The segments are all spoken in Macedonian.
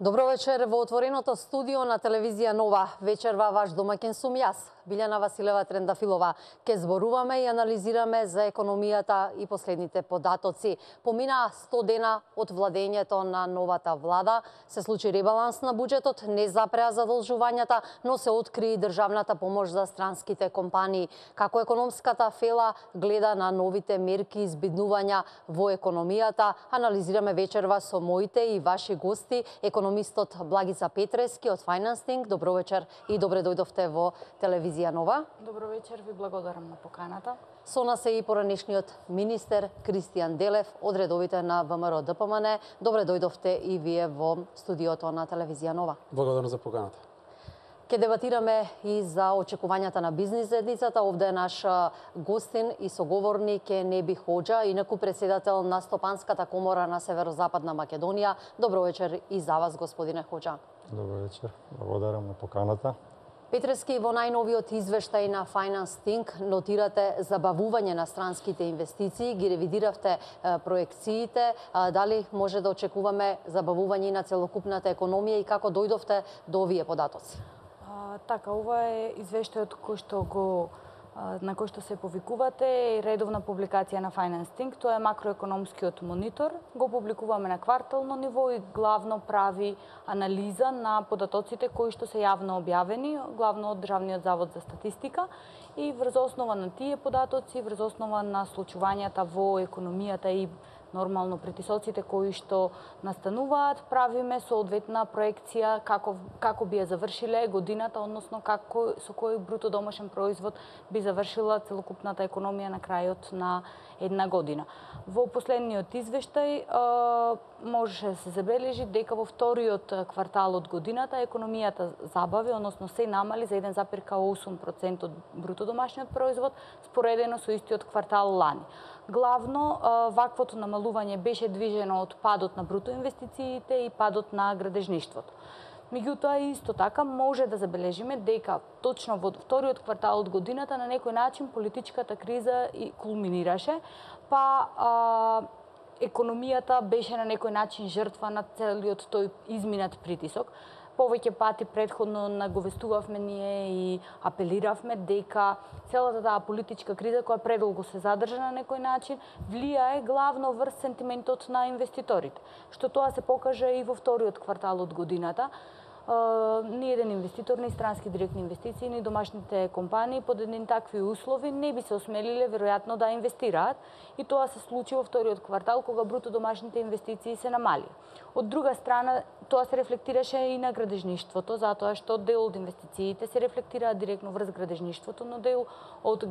Добро вечер во отвореното студио на телевизија Нова. Вечерва ваш домаќин сум јас, Билјана Василева Трендафилова. Ке зборуваме и анализираме за економијата и последните податоци. Поминаа 100 дена од владењето на новата влада, се случи ребаланс на буџетот, не запреа задолжувањата, но се откри и државната помош за странските компании. Како економската фела гледа на новите мерки избиднувања во економијата, анализираме вечерва со моите и ваши гости, економистот Благица Петрески од Financing. Добро вечер и добре дојдовте во телевизија Нова. Добро вечер, ви благодарам на поканата. Со нас е и поранешниот министер Кристијан Делев од редовите на ВМРО ДПМН. Добре дојдовте и вие во студиото на телевизија Нова. Благодарам за поканата. Ке дебатираме и за очекувањата на бизнис заедницата. Овде е наш гостин и соговорник е Неби Хоџа, инаку председател на Стопанската комора на Северозападна Македонија. Добро вечер и за вас, господине Хоџа. Добро вечер, благодарам на поканата. Петрески, во најновиот извештај на Financing нотирате забавување на странските инвестиции, ги ревидиравте проекциите. Дали може да очекуваме забавување на целокупната економија и како дојдовте до овие податоци? Така, ова е извештајот на кој што се повикувате, редовна публикација на Financing. Тоа е макроекономскиот монитор. Го публикуваме на квартално ниво и главно прави анализа на податоците кои што се јавно објавени, главно од Државниот завод за статистика. И врз основа на тие податоци, врз основа на случувањата во економијата и нормално притисоците кои што настануваат, правиме соодветна проекција како би ја завршиле годината, односно со кој бруто домашен производ би завршила целокупната економија на крајот на една година. Во последниот извештај можеше да се забележи дека во вториот квартал од годината економијата забави, односно се намали за 1,8% од бруто домашниот производ споредено со истиот квартал лани. Главно, ваквото намалување беше движено од падот на бруто инвестициите и падот на градежништвото. Меѓутоа, исто така, може да забележиме дека точно во вториот квартал од годината на некој начин политичката криза и кулминираше, па економијата беше на некој начин жртва на целиот тој изминат притисок. Повеќе пати претходно наговестувавме ние и апелиравме дека целата таа политичка криза, која предолго се задржа на некој начин, влијае главно врз сентиментот на инвеститорите, што тоа се покажа и во вториот квартал од годината. Ни еден инвеститор, ни странски директни инвестиции, ни домашните компании под едни такви услови не би се осмелиле веројатно да инвестираат, и тоа се случи во вториот квартал кога бруто домашните инвестиции се намали. Од друга страна, тоа се рефлектираше и на градежништвото, затоа што дел од инвестициите се рефлектираат директно врз градежништвото, но дел од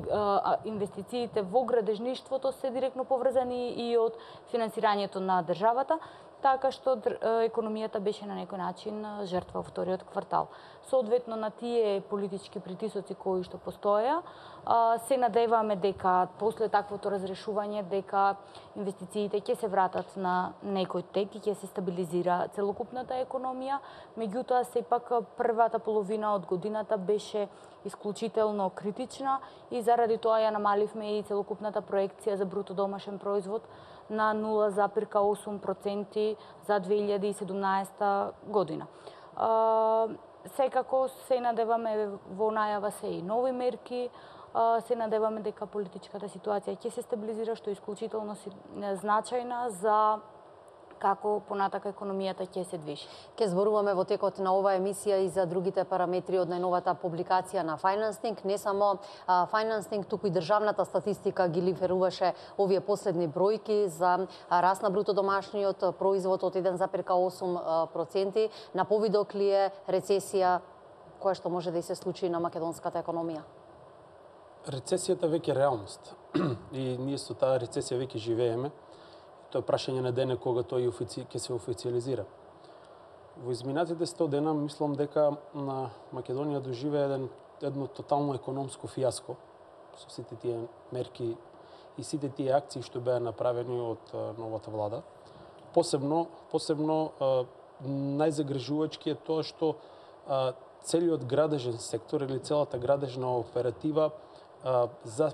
инвестициите во градежништвото се директно поврзани и од финансирањето на државата, така што економијата беше на некој начин жртва во вториот квартал. Соодветно на тие политички притисоци кои што постоја, се надеваме дека после таквото разрешување дека инвестициите ќе се вратат на некој тек и ќе се стабилизира целокупната економија. Меѓутоа, сепак првата половина од годината беше исклучително критична и заради тоа ја намаливме и целокупната проекција за бруто домашен производ на 0,8% за 2017 година. Секако се надеваме, во најава се и нови мерки, се надеваме дека политичката ситуација ќе се стабилизира, што е исклучително значајна за како понатака економијата ќе се движи. Ке зборуваме во текот на оваа емисија и за другите параметри од најновата публикација на Financing. Не само Financing, туку и државната статистика ги лиферуваше овие последни бројки за раст на бруто домашниот производ од 1,8%. На повидок ли е рецесија која што може да и се случи на македонската економија? Рецесијата веќе е реалност и ние со таа рецесија веќе живееме. Тоа е прашање на дене кога тој ќе се официализира. Во изминатите 100 дена мислам дека на Македонија доживее едно тотално економско фијаско со сите тие мерки и сите тие акции што беа направени од новата влада. Посебно најзагрижувачки е тоа што целиот градежен сектор или целата градежна оператива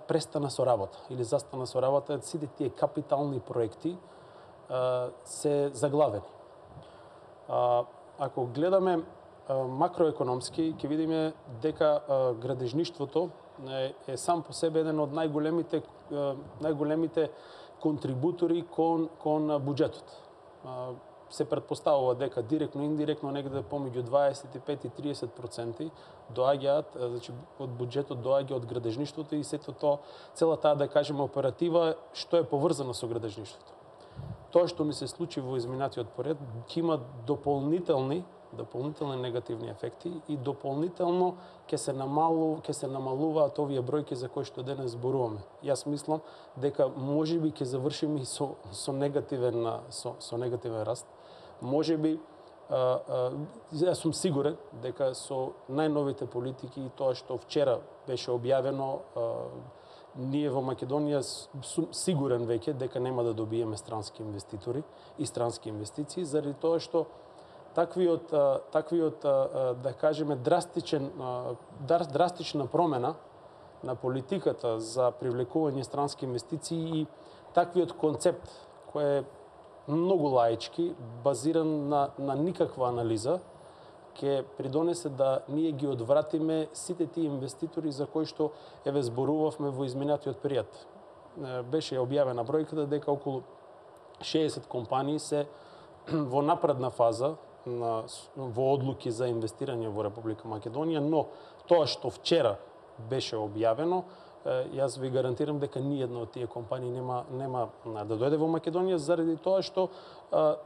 престана со работа или застана со работа, сите тие капитални проекти се заглавени. ако гледаме макроекономски, ќе видиме дека градежништвото е сам по себе еден од најголемите контрибутори кон буџетот. Се претпоставува дека директно и индиректно негде помеѓу 25 и 30% доаѓаат, значи од буџетот доаѓа од градежништвото и сето тоа, цела таа да кажеме оператива што е поврзана со градежништвото. Тоа што ни се случи во изминатиот период ќе има дополнителни негативни ефекти и дополнително ќе се намалуваат овие бројки за кои што денес зборуваме. Јас мислам дека можеби ќе завршиме и со негативен раст. Можеби јас сум сигурен дека со најновите политики и тоа што вчера беше објавено, ние во Македонија сум сигурен веќе дека нема да добиеме странски инвеститори и странски инвестиции, заради тоа што таквиот да кажеме драстична промена на политиката за привлекување странски инвестиции и таквиот концепт кој е многу лаички, базиран на никаква анализа, ќе придонесе да ние ги одвратиме сите тие инвеститори за кои што еве зборувавме во изминатиот период. Беше објавена бројката дека околу 60 компании се во напредна фаза во одлуки за инвестирање во Република Македонија, но тоа што вчера беше објавено, јас ви гарантирам дека ниједна од тие компании нема да дојде во Македонија, заради тоа што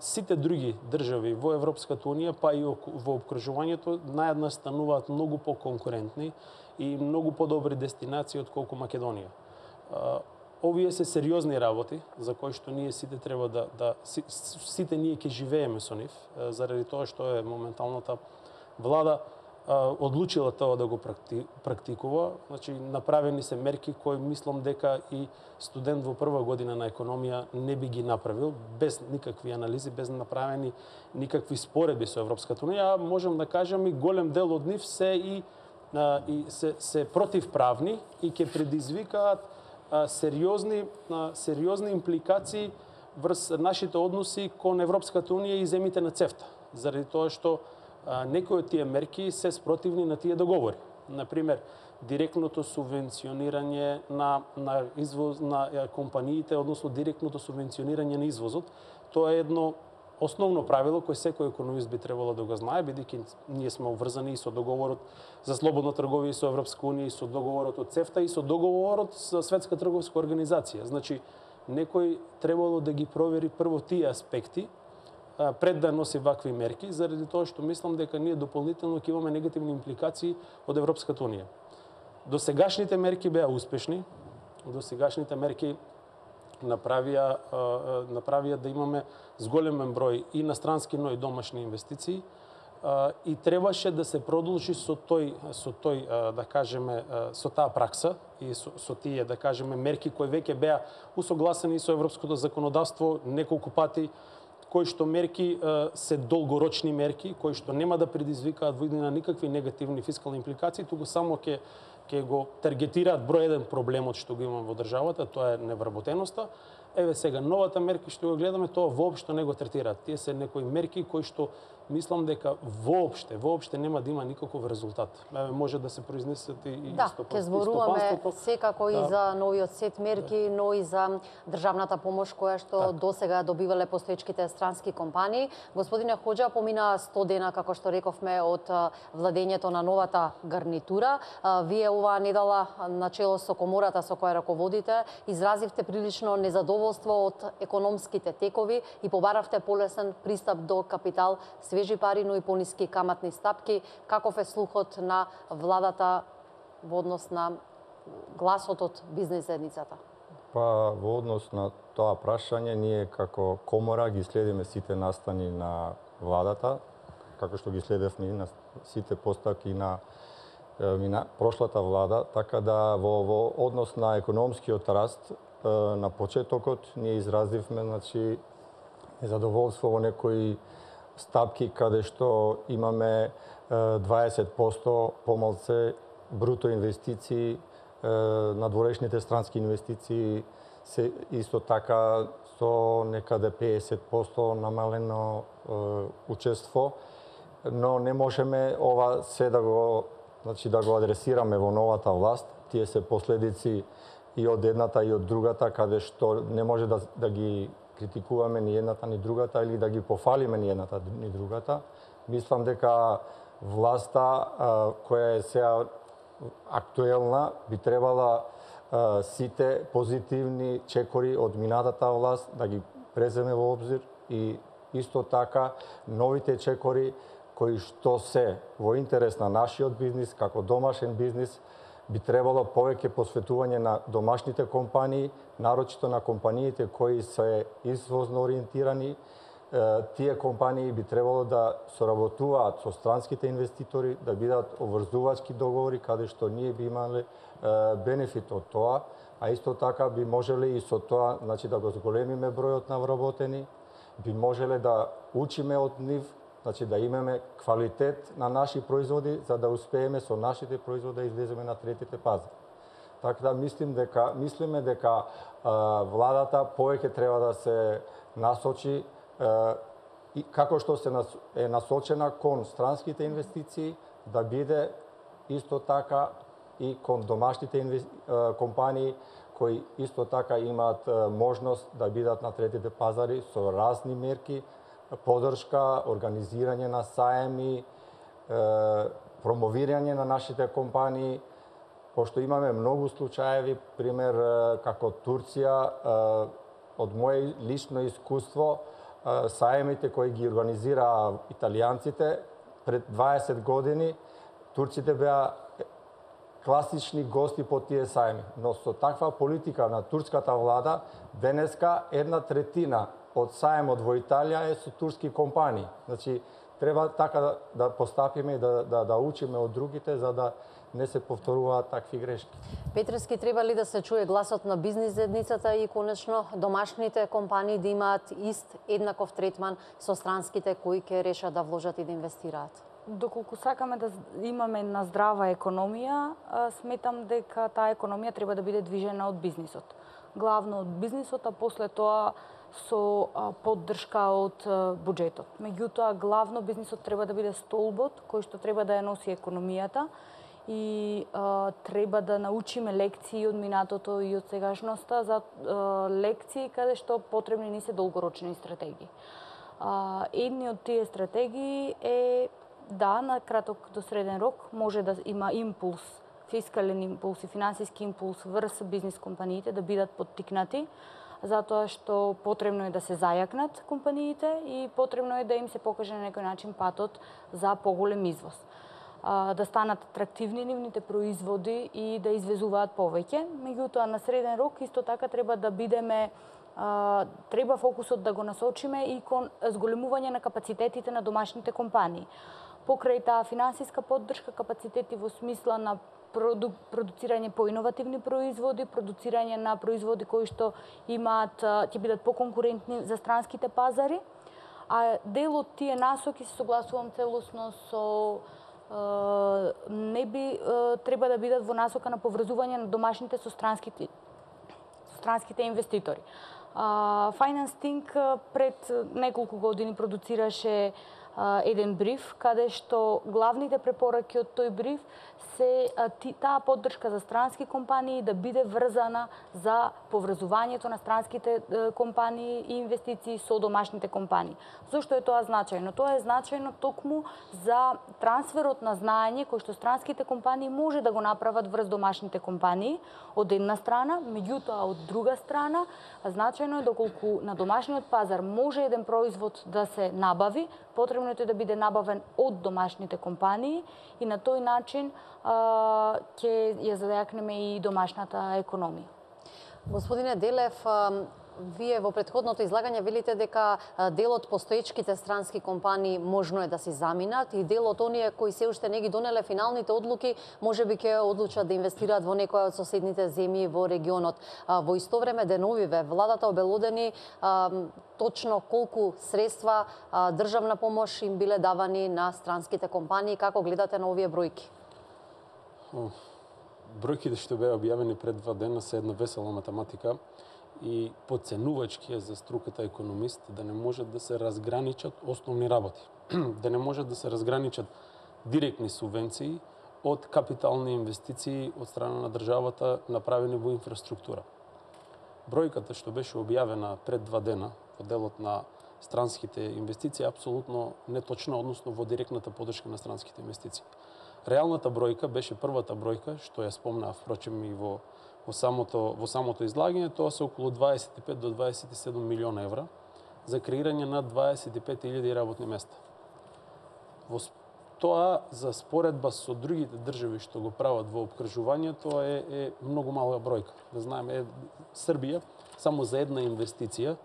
сите други држави во Европската Унија, па и во обкружувањето, наеднаш стануваат многу поконкурентни и многу подобри дестинации од колку Македонија. Овие се сериозни работи за кои што ние сите треба сите ние ќе живееме со нив, заради тоа што е моменталната влада одлучила тоа да го практикува. Значи, направени се мерки кои мислам дека и студент во прва година на економија не би ги направил, без никакви анализи, без направени никакви споредби со Европската Унија. Можам да кажам и голем дел од нив се противправни и ќе предизвикаат сериозни импликации врз нашите односи кон Европската Унија и земите на ЦЕФТА, заради тоа што некои од тие мерки се спротивни на тие договори. Например, директното субвенционирање на извоз на компаниите, односно директното субвенционирање на извозот. Тоа е едно основно правило кој секој економист би требало да го знае, бидејќи ние сме обврзани и со договорот за слободна трговија со Европска унија, и со договорот од ЦЕФТА, и со договорот со Светска трговска организација. Значи, некој требало да ги провери прво тие аспекти пред да носи вакви мерки, заради тоа што мислам дека ние дополнително ќе имаме негативни импликации од Европската унија. Досегашните мерки беа успешни, досегашните мерки направија да имаме зголемен број и инострански, но и домашни инвестиции, и требаше да се продолжи со да кажеме со таа пракса и со тие да кажеме мерки кои веќе беа усогласени со европското законодавство неколку пати, кои што мерки се долгорочни мерки, кои што нема да предизвикаат во иднина никакви негативни фискални импликации, туку само ќе го таргетираат број еден проблемот што го имаме во државата, тоа е невработеноста. Еве сега новата мерки што го гледаме, тоа воопшто не го третираат. Тие се некои мерки кои што мислам дека воопште нема да има никаков резултат. Може да се произнесат и стопанството. Да, ќе зборуваме секако и за новиот сет мерки, но и за државната помош која што досега добивале постоечките странски компании. Господине Хоџа, помина 100 дена, како што рековме, од владењето на новата гарнитура. Вие оваа недела начело со комората со која раководите изразивте прилично незадоволство од економските текови и побаравте полесен пристап до капитал, свежи пари, но и пониски каматни стапки. Каков е слухот на владата во однос на гласот од бизнес заедницата? Па, во однос на тоа прашање, ние како комора ги следиме сите настани на владата, како што ги следевме и на сите поставки на прошлата влада, така да во однос на економскиот раст на почетокот ние изразивме незадоволство во некои стапки каде што имаме 20% помалце бруто инвестиции, надворешните странски инвестиции се исто така со некаде 50% намалено учество но не можеме ова се да го адресираме во новата власт. Тие се последици и од едната и од другата, каде што не може да ги критикуваме ни едната ни другата или да ги пофалиме ни едната ни другата. Мислам дека власта која е сега актуелна би требала сите позитивни чекори од минатата власт да ги преземе во обзир и исто така новите чекори кои што се во интерес на нашиот бизнис, како домашен бизнис, би требало повеќе посветување на домашните компании, нарочито на компаниите кои се извозно ориентирани. Тие компании би требало да соработуваат со странските инвеститори, да бидат обврзувачки договори, каде што ние би имале бенефит од тоа, а исто така би можеле и со тоа, значи да го зголемиме бројот на вработени, би можеле да учиме од нив, значи да имаме квалитет на наши производи, за да успееме со нашите производи да излеземе на третите пазари. Така да мислиме дека владата повеќе треба да се насочи и како што се е насочена кон странските инвестиции, да биде исто така и кон домашните компании кои исто така имаат можност да бидат на третите пазари со разни мерки, поддршка, организирање на саеми, промовирање на нашите компании, пошто имаме многу случаеви, пример како Турција, од моje лично искуство, саемите кои ги организираа италијанците пред 20 години, турците беа класични гости по тие саеми, но со таква политика на турската влада, денеска 1/3 од саемот во Италија е со турски компании. Значи, треба така да постапиме и да учиме од другите, за да не се повторуваат такви грешки. Петрески, треба ли да се чуе гласот на бизнис заедницата и конечно домашните компании да имаат еднаков третман со странските кои ќе решат да вложат и да инвестираат? Доколку сакаме да имаме една здрава економија, сметам дека таа економија треба да биде движена од бизнисот. Главно од бизнисот, а после тоа со поддршка од буџетот. Меѓутоа, главно бизнисот треба да биде столбот кој што треба да ја носи економијата и треба да научиме лекции од минатото и од сегашноста за лекции каде што потребни ни се долгорочни стратегии. Едни од тие стратегии е да, на краток до среден рок може да има импулс, фискален импулс и финансиски импулс врз бизнис компаниите да бидат поттикнати, затоа што потребно е да се зајакнат компаниите и потребно е да им се покаже на некој начин патот за поголем извоз. Да станат атрактивни нивните производи и да извезуваат повеќе. Меѓутоа, на среден рок исто така треба да бидеме треба фокусот да го насочиме и кон зголемување на капацитетите на домашните компании. Покрај таа финансиска поддршка, капацитети во смисла на продуцирање поиновативни производи, продуцирање на производи кои што имаат ќе бидат поконкурентни за странските пазари, а дел од тие насоки се согласувам целосно со не би треба да бидат во насока на поврзување на домашните со странските инвеститори. Finance Think пред неколку години продуцираше еден бриф, каде што главните препораки од тој бриф се таа поддршка за странски компании да биде врзана за поврзувањето на странските компании и инвестиции со домашните компании. Зошто е тоа значајно? Тоа е значајно токму за трансферот на знаење кој што странските компании може да го направат врз домашните компании од една страна, меѓутоа од друга страна значајно е доколку на домашниот пазар може еден производ да се набави, потребно е да биде набавен од домашните компании и на тој начин ќе ја зајакнеме и домашната економија. Господине Делев, вие во претходното излагање велите дека дел од постоечките странски компании можно е да се заминат и дел од оние кои се уште не ги донеле финалните одлуки, можеби ќе одлучат да инвестираат во некоја од соседните земји во регионот. Во исто време деновиве владата обелодени точно колку средства државна помош им биле давани на странските компании. Како гледате на овие бројки? Бројките што беа објавени пред 2 дена се една весела математика и подценувачки е за струката економист да не може да се разграничат основни работи. Да не може да се разграничат директни субвенции од капитални инвестиции од страна на државата направени во инфраструктура. Бројката што беше објавена пред 2 дена во делот на странските инвестиции е апсолутно неточна, односно во директната подршка на странските инвестиции. Реалната бројка беше првата бројка, што ја спомнаа впрочем и во самото излагање, тоа се околу 25 до 27 милиона евра за креирање на 25.000 работни места. Во тоа за споредба со другите држави што го прават во опкржувањето е многу мала бројка. Да знаеме, Србија само за една инвестиција,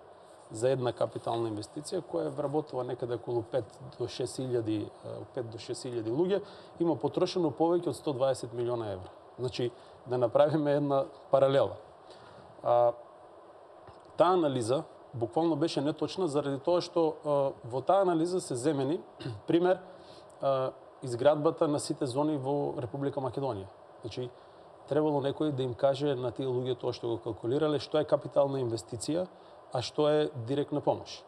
за една капитална инвестиција која вработува некаде околу 5 до 6.000 луѓе, има потрошено повеќе од 120 милиона евра. Значи, да направиме една паралела. Таа анализа буквално беше неточна заради тоа што во таа анализа се земени пример изградбата на сите зони во Република Македонија. Значи, требало некој да им каже на тие луѓе тоа што го калкулирале, што е капитална инвестиција, а што е директна помош.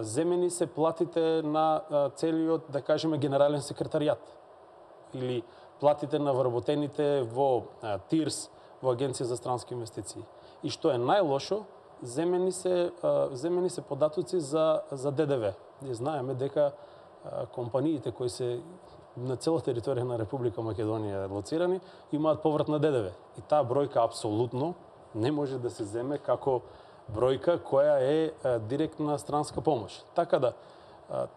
Земени се платите на целиот, да кажеме, генерален секретаријат или платите на вработените во ТИРС, во Агенција за странски инвестиции. И што е најлошо, земени се податоци за ДДВ. Ние знаеме дека компаниите кои се на цела територија на Република Македонија лоцирани имаат поврат на ДДВ. И таа бројка апсолутно не може да се земе како бројка која е директна странска помош. Така да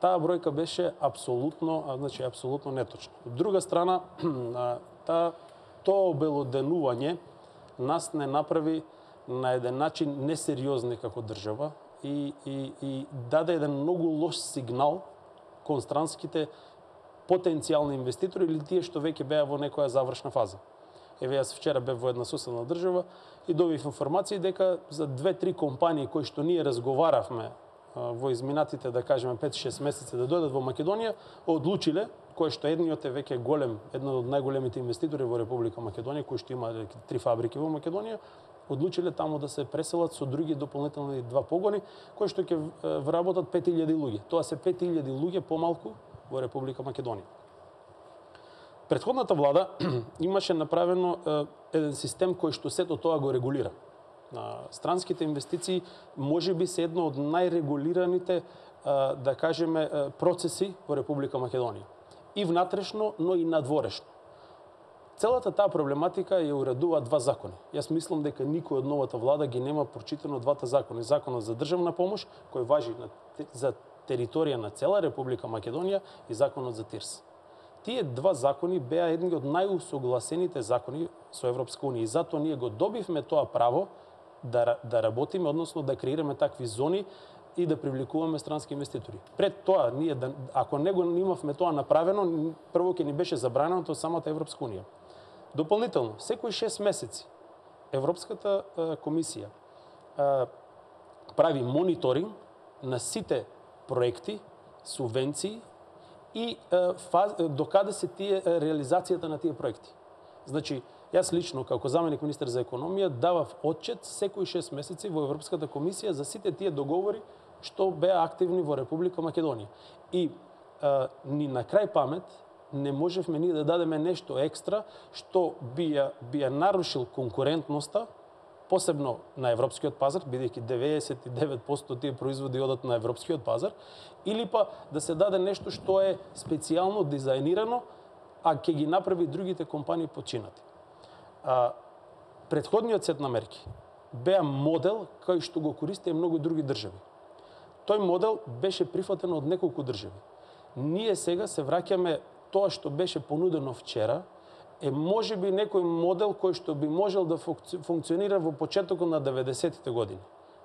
таа бројка беше апсолутно неточна. Од друга страна, тоа обелоденување нас не направи на еден начин несериозни како држава и даде еден многу лош сигнал кон странските потенцијални инвеститори или тие што веќе беа во некоја завршна фаза. Еве, јас вчера бев во една соседна држава и добив информации дека за 2-3 компании кои што ние разговаравме во изминатите, да кажеме, 5-6 месеци да дојдат во Македонија, одлучиле, кој што едниот е веќе голем, еден од најголемите инвеститори во Република Македонија, кој што има 3 фабрики во Македонија, одлучиле таму да се преселат со други дополнителни 2 погони, кои што ќе вработат 5000 луѓе. Тоа се 5000 луѓе помалку во Република Македонија. Претходната влада имаше направено еден систем кој што сето тоа го регулира. Странските инвестиции можеби се едно од најрегулираните, да кажеме, процеси во Република Македонија. И внатрешно, но и надворешно. Целата таа проблематика ја уредува 2 закони. Јас мислам дека никој од новата влада ги нема прочитано 2 закони. Законот за државна помош, кој важи за територија на цела Република Македонија, и законот за ТИРС. Тие 2 закони беа едни од најусогласените закони со Европска унија и затоа ние го добивме тоа право да работиме, односно да креираме такви зони и да привлекуваме странски инвеститори. Пред тоа, ние, ако не го имавме тоа направено, прво ќе ни беше забранено од самата Европска унија. Дополнително, секои 6 месеци Европската комисија прави мониторинг на сите проекти, субвенции и докаде се реализацијата на тие проекти. Значи, јас лично, како заменик министер за економија, давав отчет секои 6 месеци во Европската комисија за сите тие договори што беа активни во Република Македонија. И ни на крај памет не можевме ние да дадеме нешто екстра што би ја нарушил конкурентноста, посебно на европскиот пазар, бидејќи 99% тие производи одат на европскиот пазар, или па да се даде нешто што е специјално дизајнирано, а ќе ги направи другите компании подчинати. Претходниот сет на мерки беа модел кој што го користеа многу други држави. Тој модел беше прифатен од неколку држави. Ние сега се враќаме тоа што беше понудено вчера, е можеби некој модел кој што би можел да функционира во почетокот на 90-тите години.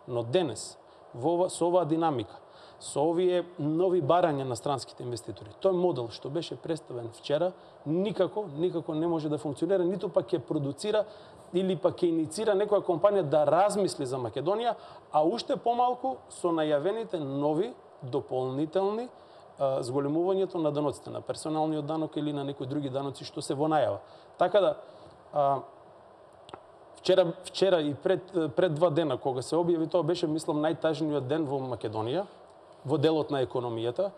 Но денес, со оваа динамика, со овие нови барања на странските инвеститори, тој модел што беше представен вчера, никако не може да функционира, ниту пак ќе продуцира или пак ќе иницира некоја компанија да размисли за Македонија, а уште помалку со најавените нови дополнителни зголемувањето на даноците, на персоналниот данок или на некои други даноци што се во најава. Така да, Вчера и пред 2 дена кога се објави, тоа беше мислам најтажниот ден во Македонија, во делот на економијата,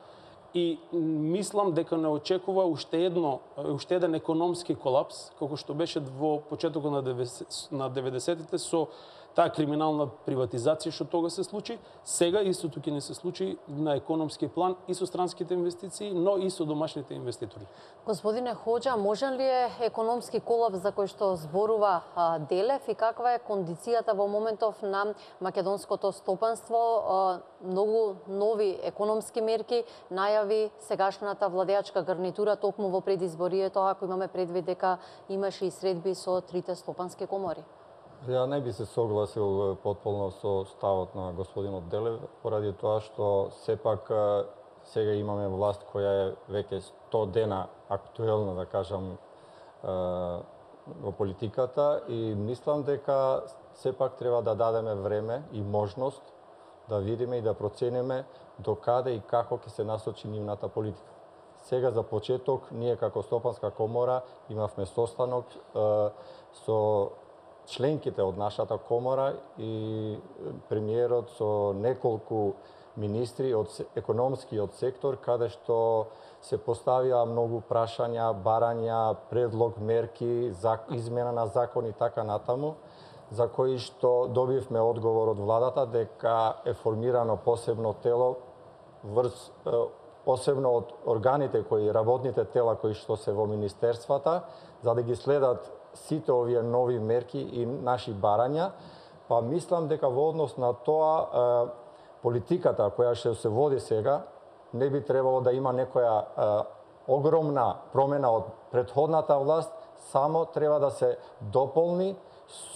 и мислам дека не очекува уште еден економски колапс, како што беше во почетокот на 90-тите со таа криминална приватизација што тога се случи. Сега истото ќе не се случи на економски план и со странските инвестиции, но и со домашните инвеститори. Господине Хоџа, можен ли е економски колапс за кој што зборува Делев и каква е кондицијата во моментов на македонското стопанство? Многу нови економски мерки најави сегашната владеачка гарнитура токму во предизборието, ако имаме предвид дека имаше и средби со трите стопански комори. Ја не би се согласил потполно со ставот на господинот Делев, поради тоа што сепак сега имаме власт која е веќе 100 дена актуелна, да кажам, во политиката, и мислам дека сепак треба да дадеме време и можност да видиме и да процениме до каде и како ќе се насочи нивната политика. Сега за почеток, ние како Стопанска комора имавме состанок со членките од нашата комора и премиерот со неколку министри од економскиот сектор, каде што се поставија многу прашања, барања, предлог, мерки, измена на закон и така натаму, за кои што добивме одговор од владата дека е формирано посебно тело посебно од органите работните тела кои што се во министерствата, за да ги следат сите овие нови мерки и наши барања. Па мислам дека во однос на тоа политиката која што се води сега не би требало да има некоја огромна промена од претходната власт, само треба да се дополни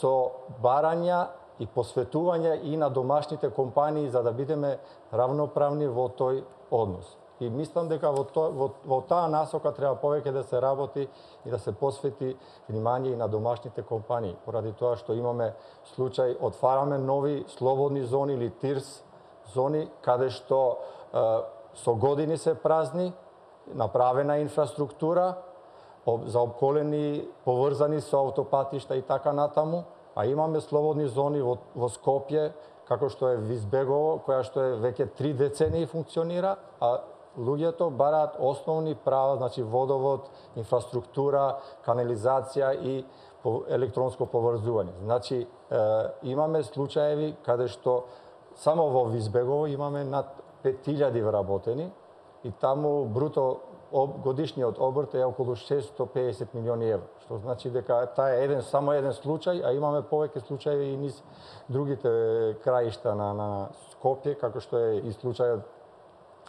со барања и посветување и на домашните компании за да бидеме равноправни во тој однос. И мислам дека во таа насока треба повеќе да се работи и да се посвети внимание и на домашните компании, поради тоа што имаме случај, отвараме нови слободни зони или тирс зони, каде што со години се празни, направена инфраструктура, заобколени, поврзани со автопатишта и така натаму, а имаме слободни зони во Скопје, како што е Визбегово, која што е веќе 3 децении функционира, а луѓето бараат основни права, значи водовод, инфраструктура, канализација и електронско поврзување. Значи, имаме случаеви каде што само во Визбегово имаме над 5000 вработени и таму бруто годишниот обрт е околу 650 милиони евро, што значи дека таа е само еден случај, а имаме повеќе случаи и низ другите краишта на Скопје, како што е и случајот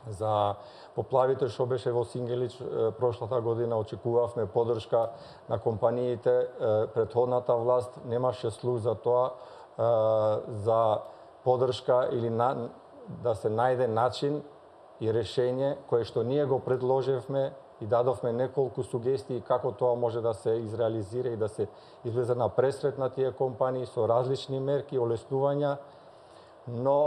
за поплавите што беше во Сингелич прошлата година. Очекувавме поддршка на компаниите, претходната власт немаше слух за тоа, за поддршка или да се најде начин и решение кое што ние го предложивме и дадовме неколку сугестии како тоа може да се изреализира и да се излезе на пресрет на тие компании со различни мерки, олеснувања, но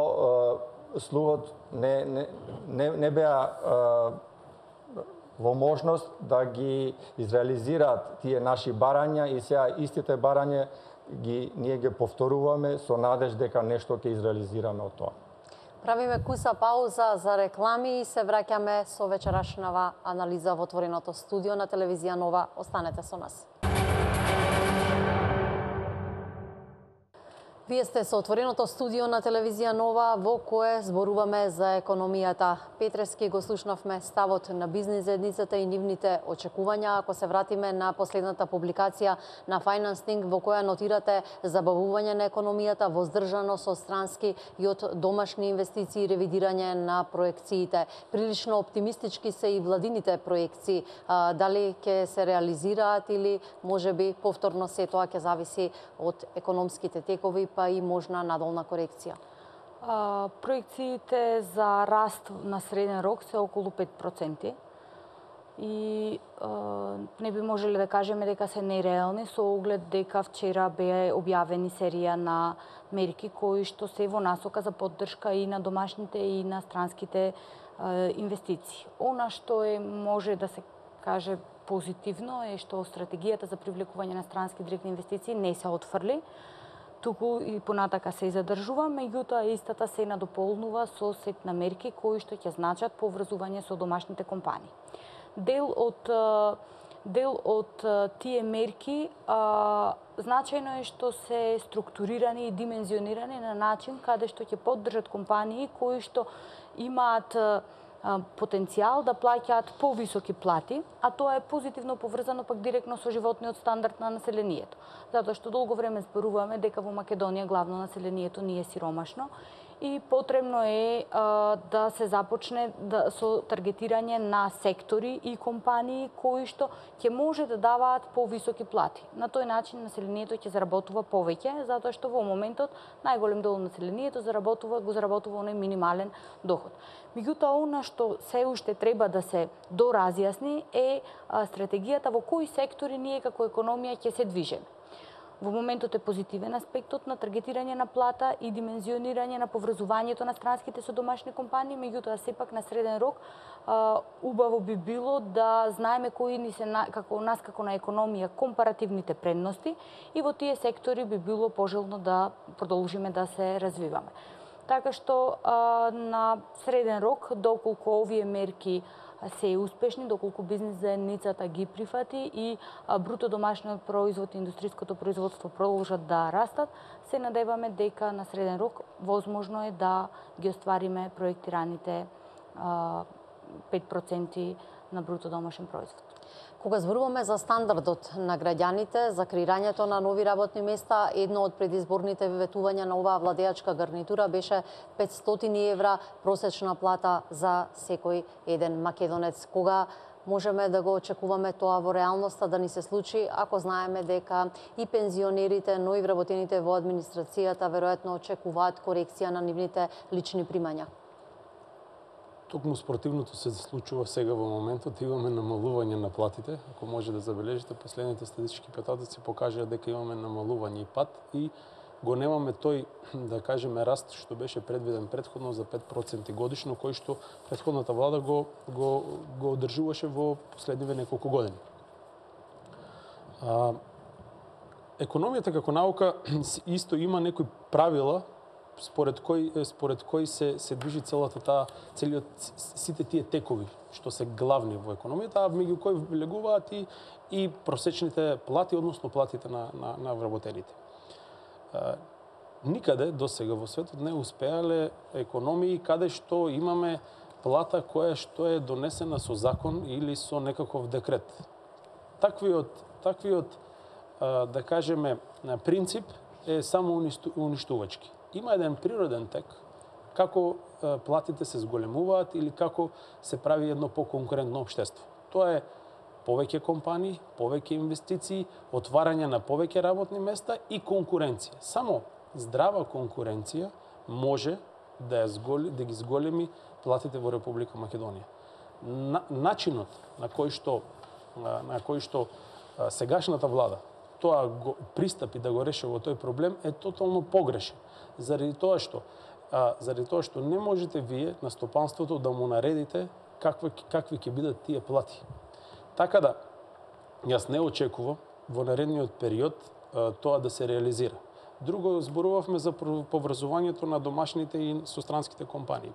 слугот не беа во можност да ги изреализираат тие наши барања и сега истите барања ние ги повторуваме со надеж дека нешто ќе изреализираме од тоа. Правиме куса пауза за реклами и се враќаме со вечерашнава анализа во отвореното студио на телевизија Нова. Останете со нас. Вие сте со отвореното студио на телевизија Нова, во кое зборуваме за економијата. Петрески го слушнавме ставот на бизнис заедницата и нивните очекувања. Ако се вратиме на последната публикација на Financing, во која нотирате забавување на економијата, воздржано со странски и од домашни инвестиции и ревидирање на проекциите. Прилично оптимистички се и владините проекции. Дали ќе се реализираат или можеби повторно се тоа ќе зависи од економските текови, па и можна надолна корекција? Проекциите за раст на среден рок се околу 5%. И не би можеле да кажеме дека се нереални со оглед дека вчера беа објавени серија на мерки кои што се во насока за поддршка и на домашните и на странските инвестиции. Она што може да се каже позитивно е што стратегијата за привлекување на странски директни инвестиции не се отфрли, туку и понатака се задржува, меѓутоа истата се надополнува со сет на мерки кои што ќе значат поврзување со домашните компании. Дел од тие мерки значајно е што се структурирани и димензионирани на начин каде што ќе поддржат компании кои што имаат потенцијал да плаќаат повисоки плати, а тоа е позитивно поврзано пак директно со животниот стандард на населението. Затоа што долго време зборуваме дека во Македонија главно населението ни е сиромашно и потребно е да се започне со таргетирање на сектори и компании кои што ќе може да даваат повисоки плати. На тој начин населението ќе заработува повеќе, затоа што во моментот најголем дел од населението го заработува оној минимален доход. Меѓутоа, она што се уште треба да се доразјасни е стратегијата во кои сектори ние како економија ќе се движиме. Во моментот е позитивен аспектот на таргетирање на плата и димензионирање на поврзувањето на странските со домашни компании, меѓутоа сепак на среден рок убаво би било да знаеме кои ни се како на економија компаративните предности и во тие сектори би било пожелно да продолжиме да се развиваме. Така што на среден рок, доколку овие мерки се успешни, доколку бизнис заедницата ги прифати и бруто домашниот производ и индустријското производство продолжат да растат, се надеваме дека на среден рок возможно е да ги оствариме проектираните 5% на бруто домашен производ. Кога зборуваме за стандардот на граѓаните, за креирањето на нови работни места, едно од предизборните ветувања на оваа владеачка гарнитура беше 500 евра просечна плата за секој еден македонец. Кога можеме да го очекуваме тоа во реалноста да ни се случи, ако знаеме дека и пензионерите, но и вработените во администрацијата веројатно очекуваат корекција на нивните лични примања? Токму спротивното се случува сега во моментот, имаме намалување на платите. Ако може да забележите, последните статистички потоци покажаа дека имаме намалување и пат и го немаме тој, да кажеме, раст што беше предвиден претходно за 5% годишно, кој што претходната влада го одржуваше во последниве неколку години. Економијата како наука исто има некои правила според кои се движи сите тие текови што се главни во економијата, а меѓу кои влегуваат и просечните плати, односно платите на вработените. Никаде досега во светот не успеале економии каде што имаме плата која што е донесена со закон или со некаков декрет. Таквиот да кажеме принцип е само уништувачки. Има еден природен тек како платите се зголемуваат или како се прави едно поконкурентно општество. Тоа е повеќе компании, повеќе инвестиции, отварање на повеќе работни места и конкуренција. Само здрава конкуренција може да ги зголеми платите во Република Македонија. Начинот на кој што сегашната влада тоа го пристапи да го решава тој проблем е тотално погрешен. Заради тоа што не можете вие на стопанството да му наредите какви ќе бидат тие плати. Така да, јас не очекувам во наредниот период тоа да се реализира. Друго, зборувавме за поврзувањето на домашните и со странските компании.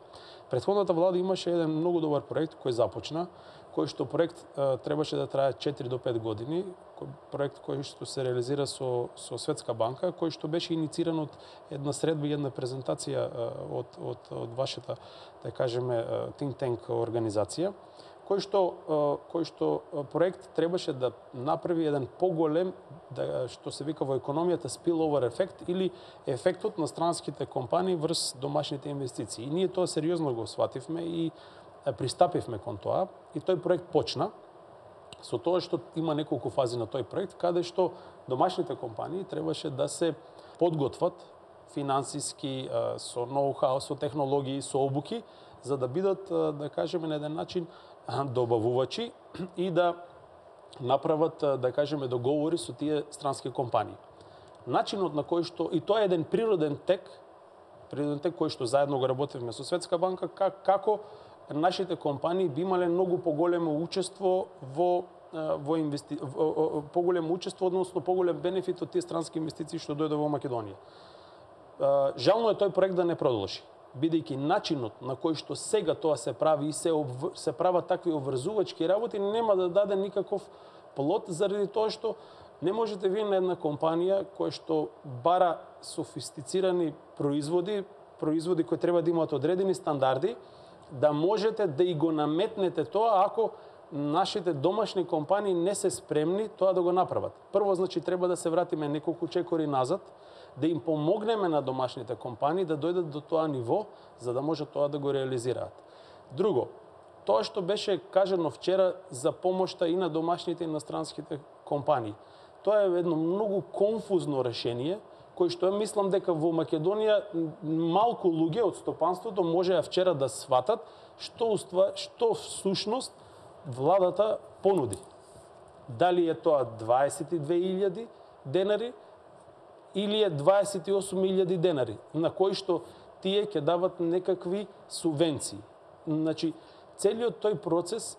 Претходната влада имаше еден многу добар проект кој започна, кој што проект требаше да трае 4 до 5 години, проект кој што се реализира со Светска банка, кој што беше инициран од една средба и една презентација од вашата, да кажеме, think tank организација, кој што проект требаше да направи еден поголем, што се вика во економијата spillover ефект или ефектот на странските компании врз домашните инвестиции. И ние тоа сериозно го свативме и пристапивме кон тоа и тој проект почна со тоа што има неколку фази на тој проект, каде што домашните компании требаше да се подготват финансиски, со ноу-хау, со технологии, со обуки, за да бидат, да кажеме, на еден начин добавувачи и да направат, да кажеме, договори со тие странски компании. Начинот на кој што, и тоа е еден природен тек кој што заедно го работевме со Светска банка, како нашите компании би имале многу поголемо учество во поголемо учество, односно поголем бенефит од тие странски инвестиции што дојде во Македонија. Жално е тој проект да не продолжи, бидејќи начинот на кој што сега тоа се прави и се прават такви обврзувачки работи нема да даде никаков плод, заради тоа што не можете вие на една компанија која што бара софистицирани производи кои треба да имаат одредени стандарди, да можете да и го наметнете тоа ако нашите домашни компании не се спремни тоа да го направат. Прво, значи, треба да се вратиме неколку чекори назад, да им помогнеме на домашните компании да дојдат до тоа ниво, за да може тоа да го реализираат. Друго, тоа што беше кажано вчера за помошта и на домашните и на странските компании. Тоа е едно многу конфузно решение, кој што ја мислам дека во Македонија малку луѓе од стопанството можеа вчера да сватат што всушност владата понуди. Дали е тоа 22.000 денари или е 28.000 денари, на кои што тие ќе дават некакви субвенции. Значи, целиот тој процес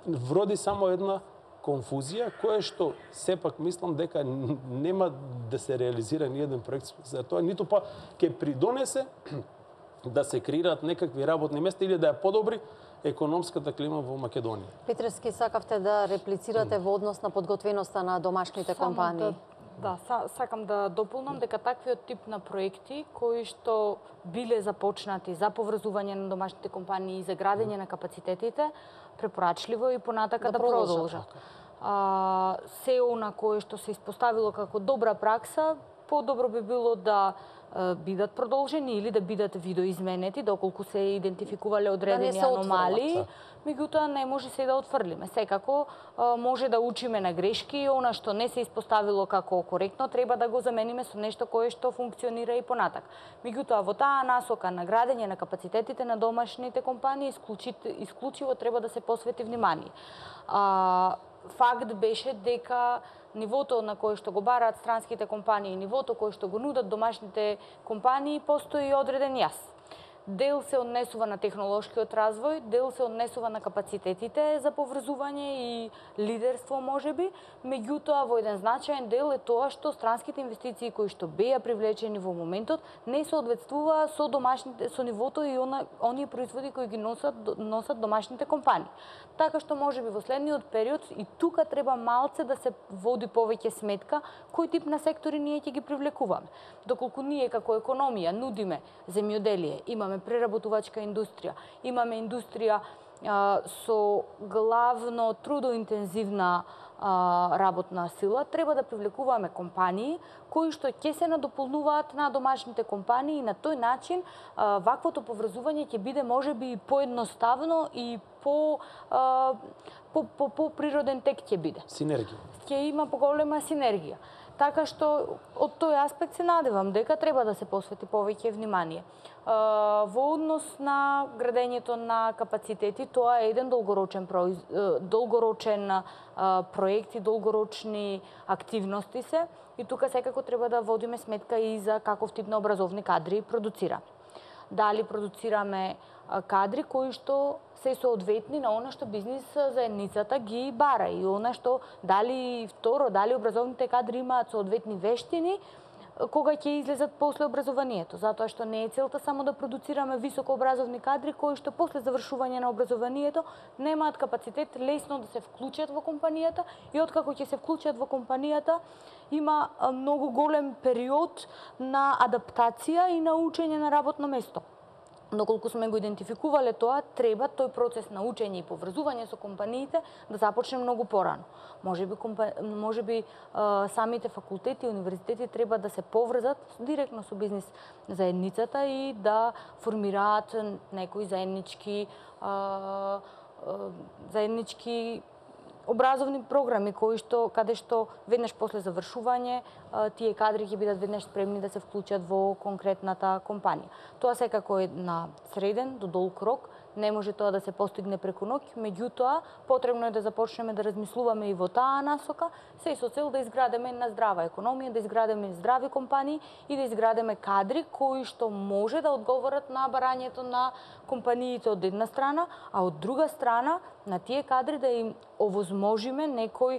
вроди само една конфузија, која што сепак мислам дека нема да се реализира ни еден проект за тоа, ниту па ќе придонесе да се креираат некакви работни места или да ја подобри економската клима во Македонија. Петрески, сакавте да реплицирате во однос на подготвеноста на домашните компании? Сакам да дополнам дека таквиот тип на проекти кои што биле започнати за поврзување на домашните компании и за градење на капацитетите, препорачливо и понатака да продолжат. Се она кое што се испоставило како добра пракса, подобро би било да бидат продолжени или да бидат видоизменети доколку се идентификувале одредени аномалии, меѓутоа не може се да отфрлиме. Секако може да учиме на грешки и она што не се испоставило како коректно треба да го замениме со нешто кое што функционира и понатак. Меѓутоа во таа насока на градење на капацитетите на домашните компании исклучиво треба да се посвети внимание. Факт беше дека нивото на кое што го бараат странските компании, нивото кое што го нудат домашните компании, постои одреден јас. Дел се однесува на технолошкиот развој, дел се однесува на капацитетите за поврзување и лидерство можеби, меѓутоа во еден значаен дел е тоа што странските инвестиции кои што беа привлечени во моментот не соодветствуваа со нивото и оние производи кои ги носат домашните компании. Така што можеби во следниот период и тука треба малце да се води повеќе сметка кој тип на сектори ние ќе ги привлекуваме. Доколку ние како економија нудиме земјоделие, имаме преработувачка индустрија, имаме индустрија со главно трудоинтензивна работна сила, треба да привлекуваме компании кои што ќе се надополнуваат на домашните компании и на тој начин ваквото поврзување ќе биде можеби и поедноставно и по природен тек ќе биде. Синергија. Ќе има поголема синергија. Така што од тој аспект се надевам дека треба да се посвети повеќе внимание. Во однос на градењето на капацитети, тоа е еден долгорочен проект и долгорочни активности се, и тука секако треба да водиме сметка и за каков тип на образовни кадри продуцираме. Дали продуцираме кадри кои што се соодветни на она што бизнис заедницата ги бара и она што дали образовните кадри имаат соодветни вештини кога ќе излезат после образованието, затоа што не е целта само да продуцираме високообразовни кадри кои што после завршување на образованието немаат капацитет лесно да се вклучат во компанијата и откако ќе се вклучат во компанијата има многу голем период на адаптација и на учење на работно место. Доколку сме го идентификувале тоа, треба тој процес на учење и поврзување со компаниите да започне многу порано. Можеби самите факултети и универзитети треба да се поврзат директно со бизнис заедницата и да формираат некои заеднички образовни програми каде што веднаш после завршување тие кадри ќе бидат веднаш спремни да се вклучат во конкретната компанија. Тоа секако е на среден до долг рок, Не може тоа да се постигне преку ноќ, меѓутоа потребно е да започнеме да размислуваме и во таа насока, се со цел да изградиме една здрава економија, да изградиме здрави компании и да изградиме кадри кои што може да одговорат на барањето на компаниите од една страна, а од друга страна на тие кадри да им овозможиме некој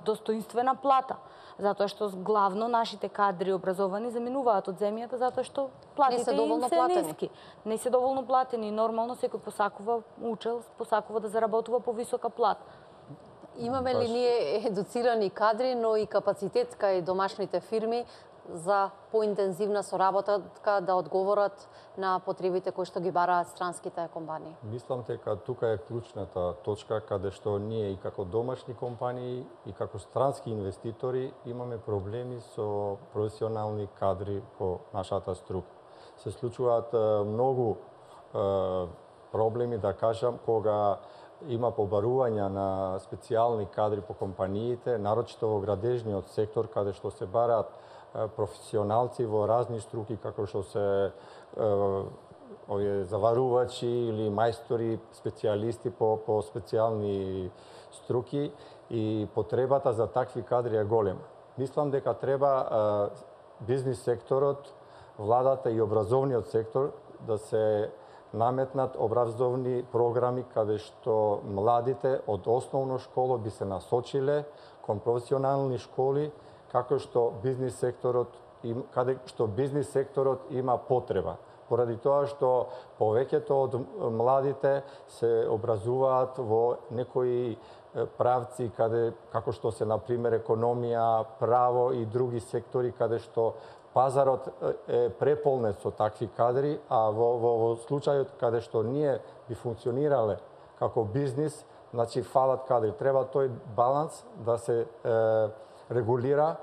достоинствена плата. Затоа што главно нашите кадри образовани заминуваат од земјата затоа што платите им се ниски. Не се доволно платени. Нормално секој посакува учел, посакува да заработува по висока плата. Имаме ли ние едуцирани кадри, но и капацитет кај домашните фирми за поинтензивна соработка да одговорат на потребите кои што ги бараат странските компании? Мислам дека тука е клучната точка каде што ние и како домашни компании и како странски инвеститори имаме проблеми со професионални кадри во нашата струка. Се случуваат многу проблеми, да кажам, кога има побарувања на специјални кадри по компаниите, нарочито во градежниот сектор, каде што се бараат професионалци во разни струки, како што се заварувачи или мајстори, специјалисти по специјални струки и потребата за такви кадри е голема. Мислам дека треба бизнис секторот, владата и образовниот сектор да се наметнат образовни програми каде што младите од основно школа би се насочиле кон професионални школи, како што бизнис секторот има потреба. Поради тоа што повеќето од младите се образуваат во некои правци како што се на пример економија, право и други сектори каде што пазарот е преполнет со такви кадри, а во случајот каде што ние би функционирале како бизнис, значи фалат кадри. Треба тој баланс да се регулира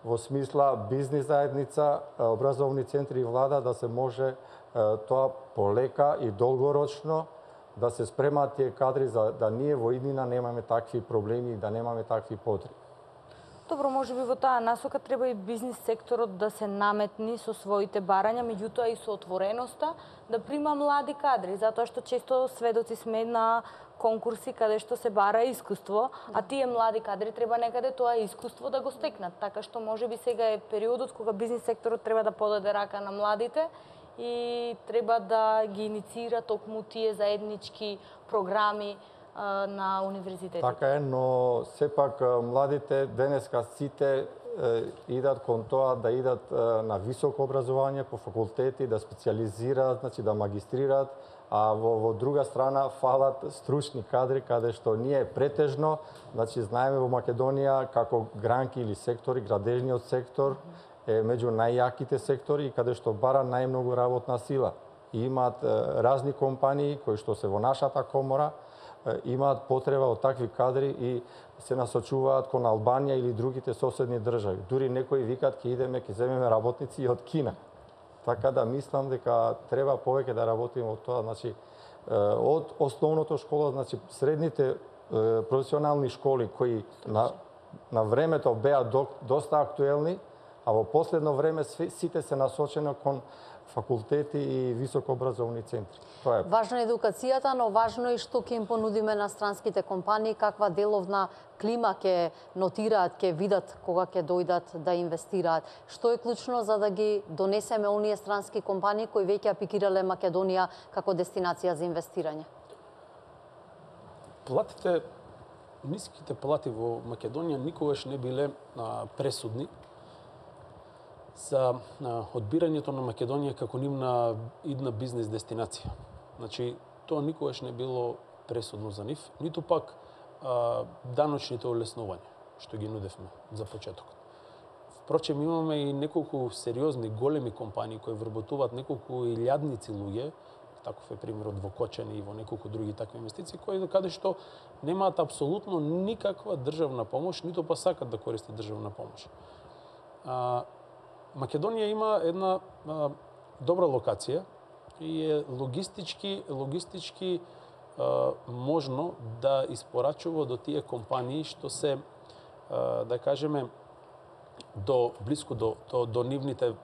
во смисла бизнис заедница, образовни центри и влада да се може тоа полека и долгорочно да се спремаат тие кадри за да ние во иднина немаме такви проблеми и да немаме такви потреби. Добро, може би во таа насока треба и бизнис секторот да се наметни со своите барања, меѓутоа и со отвореноста да прима млади кадри, затоа што често сведоци сме на конкурси каде што се бара искуство, а тие млади кадри треба некаде тоа искуство да го стекнат. Така што може би сега е периодот кога бизнис секторот треба да подаде рака на младите и треба да ги инициира токму тие заеднички програми на универзитетите. Така е, но сепак младите денеска сите идат кон тоа да идат на високо образование по факултети, да специјализираат, значи да магистрираат, а во друга страна фалат стручни кадри каде што ние претежно, значи знаеме во Македонија како гранки или сектори, градежниот сектор е меѓу најјаките сектори каде што бара најмногу работна сила. И имаат разни компании кои што се во нашата комора, имаат потреба од такви кадри и се насочуваат кон Албанија или другите соседни држави. Дури некои викаат ќе идеме, ќе земеме работници и од Кина. Така да мислам дека треба повеќе да работиме од тоа, значи од основното школа, значи средните професионални школи кои на времето беа доста актуелни, а во последно време сите се насочени кон факултети и високообразовни центри. Тоа е. Важна е едукацијата, но важно е што ќе им понудиме на странските компании, каква деловна клима ќе нотираат, ќе видат кога ќе дојдат да инвестираат. Што е клучно за да ги донесеме оние странски компании кои веќе апикирале Македонија како дестинација за инвестирање? Ниските плати во Македонија никогаш не биле пресудни за одбирањето на Македонија како нивна идна бизнес дестинација. Значи, тоа никогаш не било пресудно за нив, ниту пак даночните олеснувања, што ги нудевме за почетокот. Впрочем, имаме и неколку сериозни, големи компании кои вработуваат неколку илјадници луѓе, таков е примерот во Кочани и во неколку други такви инвестиции, кои каде што немаат апсолутно никаква државна помош, ниту па сакат да користат државна помош. Македонија има една добра локација и е логистички можно да испорачува до тие компании што се, да кажеме, блиску до нивните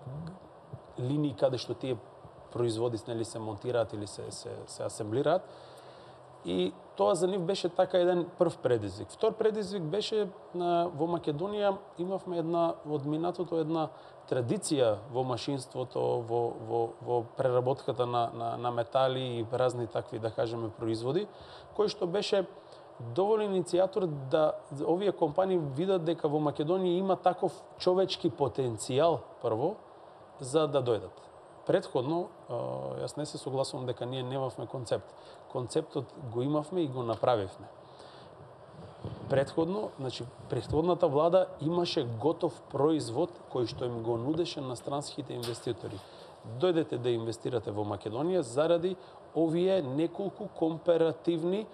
линии каде што тие производи нели се монтираат или се асемблираат. И тоа за нив беше така еден прв предизвик. Втор предизвик беше во Македонија имавме од минатото една традиција во машинството, во преработката на метали и разни такви, да кажеме, производи, кој што беше доволен иницијатор да овие компании видат дека во Македонија има таков човечки потенцијал прво за да дојдат. Претходно, јас не се согласувам дека ние немавме концепт. Концептот го имавме и го направивме. Претходно, значи, претходната влада имаше готов производ кој што им го нудеше на странските инвеститори. Дојдете да инвестирате во Македонија заради овие неколку компаративни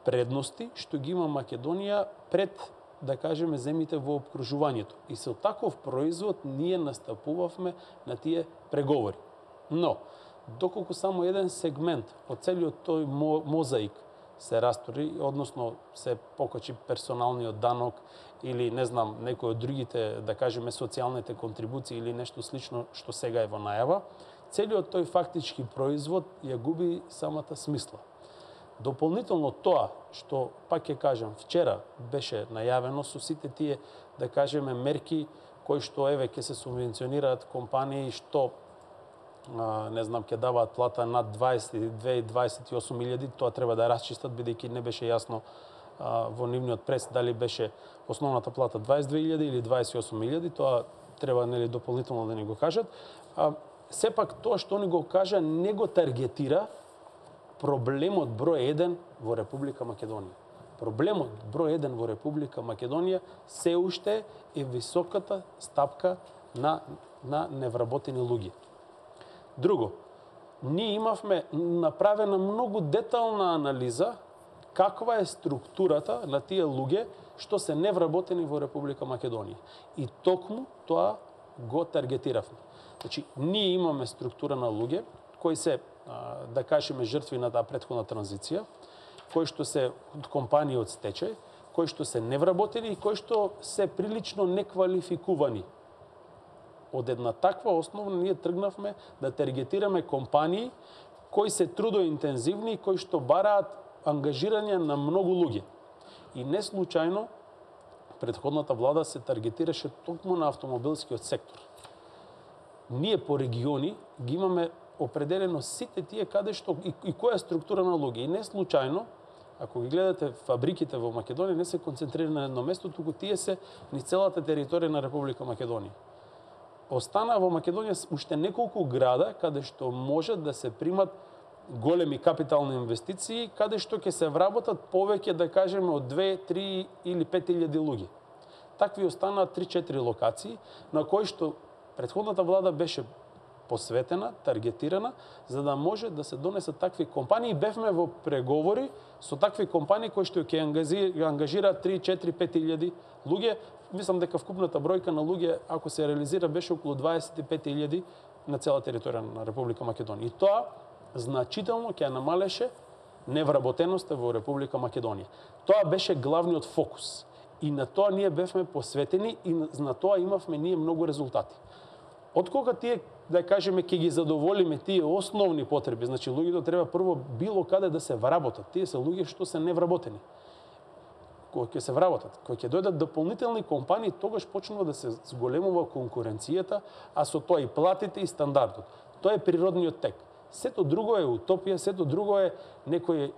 предности што ги има Македонија пред, да кажеме, земите во обкружувањето. И со таков производ ние настапувавме на тие преговори. Но, доколку само еден сегмент од целиот тој мозаик се растори, односно се покачи персоналниот данок или, не знам, некој од другите, да кажеме, социјалните контрибуции или нешто слично што сега е во најава, целиот тој фактички производ ја губи самата смисла. Дополнително тоа, што, пак ќе кажам, вчера беше најавено со сите тие, да кажеме, мерки кои што, еве, ќе се субвенционираат компании што, не знам, ќе даваат плата над 22-28 илјади, тоа треба да расчистат, бидејќи не беше јасно во нивниот прес дали беше основната плата 22.000 или 28.000, тоа треба, нели, дополнително да ни го кажат. Сепак тоа што ни го кажа не го таргетира проблемот број 1 во Република Македонија. Проблемот број 1 во Република Македонија се уште е високата стапка на невработени луѓе. Друго, ние имавме направена многу детална анализа каква е структурата на тие луѓе што се невработени во Република Македонија. И токму тоа го таргетиравме. Значи, ние имаме структура на луѓе кои се, да кажеме, жртви на таа претходна транзиција, кои што се од компании од стечај, кои што се невработени и кои што се прилично неквалификувани. Од една таква основа ние тргнавме да таргетираме компании кои се трудоинтензивни и кои што бараат ангажирање на многу луѓе. И не случајно претходната влада се таргетираше токму на автомобилскиот сектор. Ние по региони ги имаме определено сите тие каде што и која структура на луѓе. И не случајно, ако ги гледате фабриките во Македонија, не се концентрирани на едно место, туку тие се низ целата територија на Република Македонија. Остана во Македонија уште неколку града каде што може да се примат големи капитални инвестиции, каде што ќе се вработат повеќе, да кажеме, од 2, 3 или 5.000 луѓе. Такви останаат 3-4 локации на кои што претходната влада беше посветена, таргетирана, за да може да се донесат такви компании. Бевме во преговори со такви компании кои што ќе ангажираат 3, 4, 5.000 луѓе. Мислам дека вкупната бројка на луѓе, ако се реализира, беше околу 25.000 на цела територија на Република Македонија. И тоа значително ќе намалеше невработеноста во Република Македонија. Тоа беше главниот фокус. И на тоа ние бевме посветени и на тоа имавме ние многу резултати. Откога тие, да кажеме, ќе ги задоволиме тие основни потреби, значи луѓето треба прво било каде да се вработат. Тие се луѓе што се невработени. Кога ќе се вработат, кога ќе дојдат дополнителни компании, тогаш почнува да се зголемува конкуренцијата, а со тоа и платите и стандардот. Тоа е природниот тек. Сето друго е утопија, сето друго е некој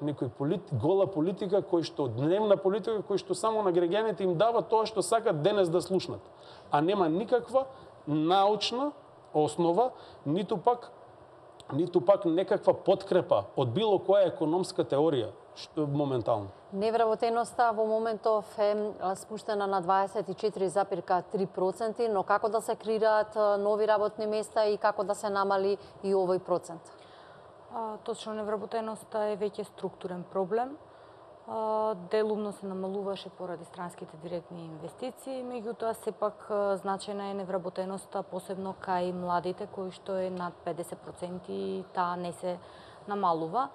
гола политика, кој што дневна политика, кој што само на граѓаните им дава тоа што сакат денес да слушнат, а нема никаква научна основа, ниту пак некаква подкрепа од било која економска теорија моментално. Невработеноста во моментов е спуштена на 24,3%, но како да се креираат нови работни места и како да се намали и овој процент? Точно, невработеноста е веќе структурен проблем. Делумно се намалуваше поради странските директни инвестиции, меѓутоа сепак значајна е невработеноста, посебно кај младите, кои што е над 50% и таа не се намалува.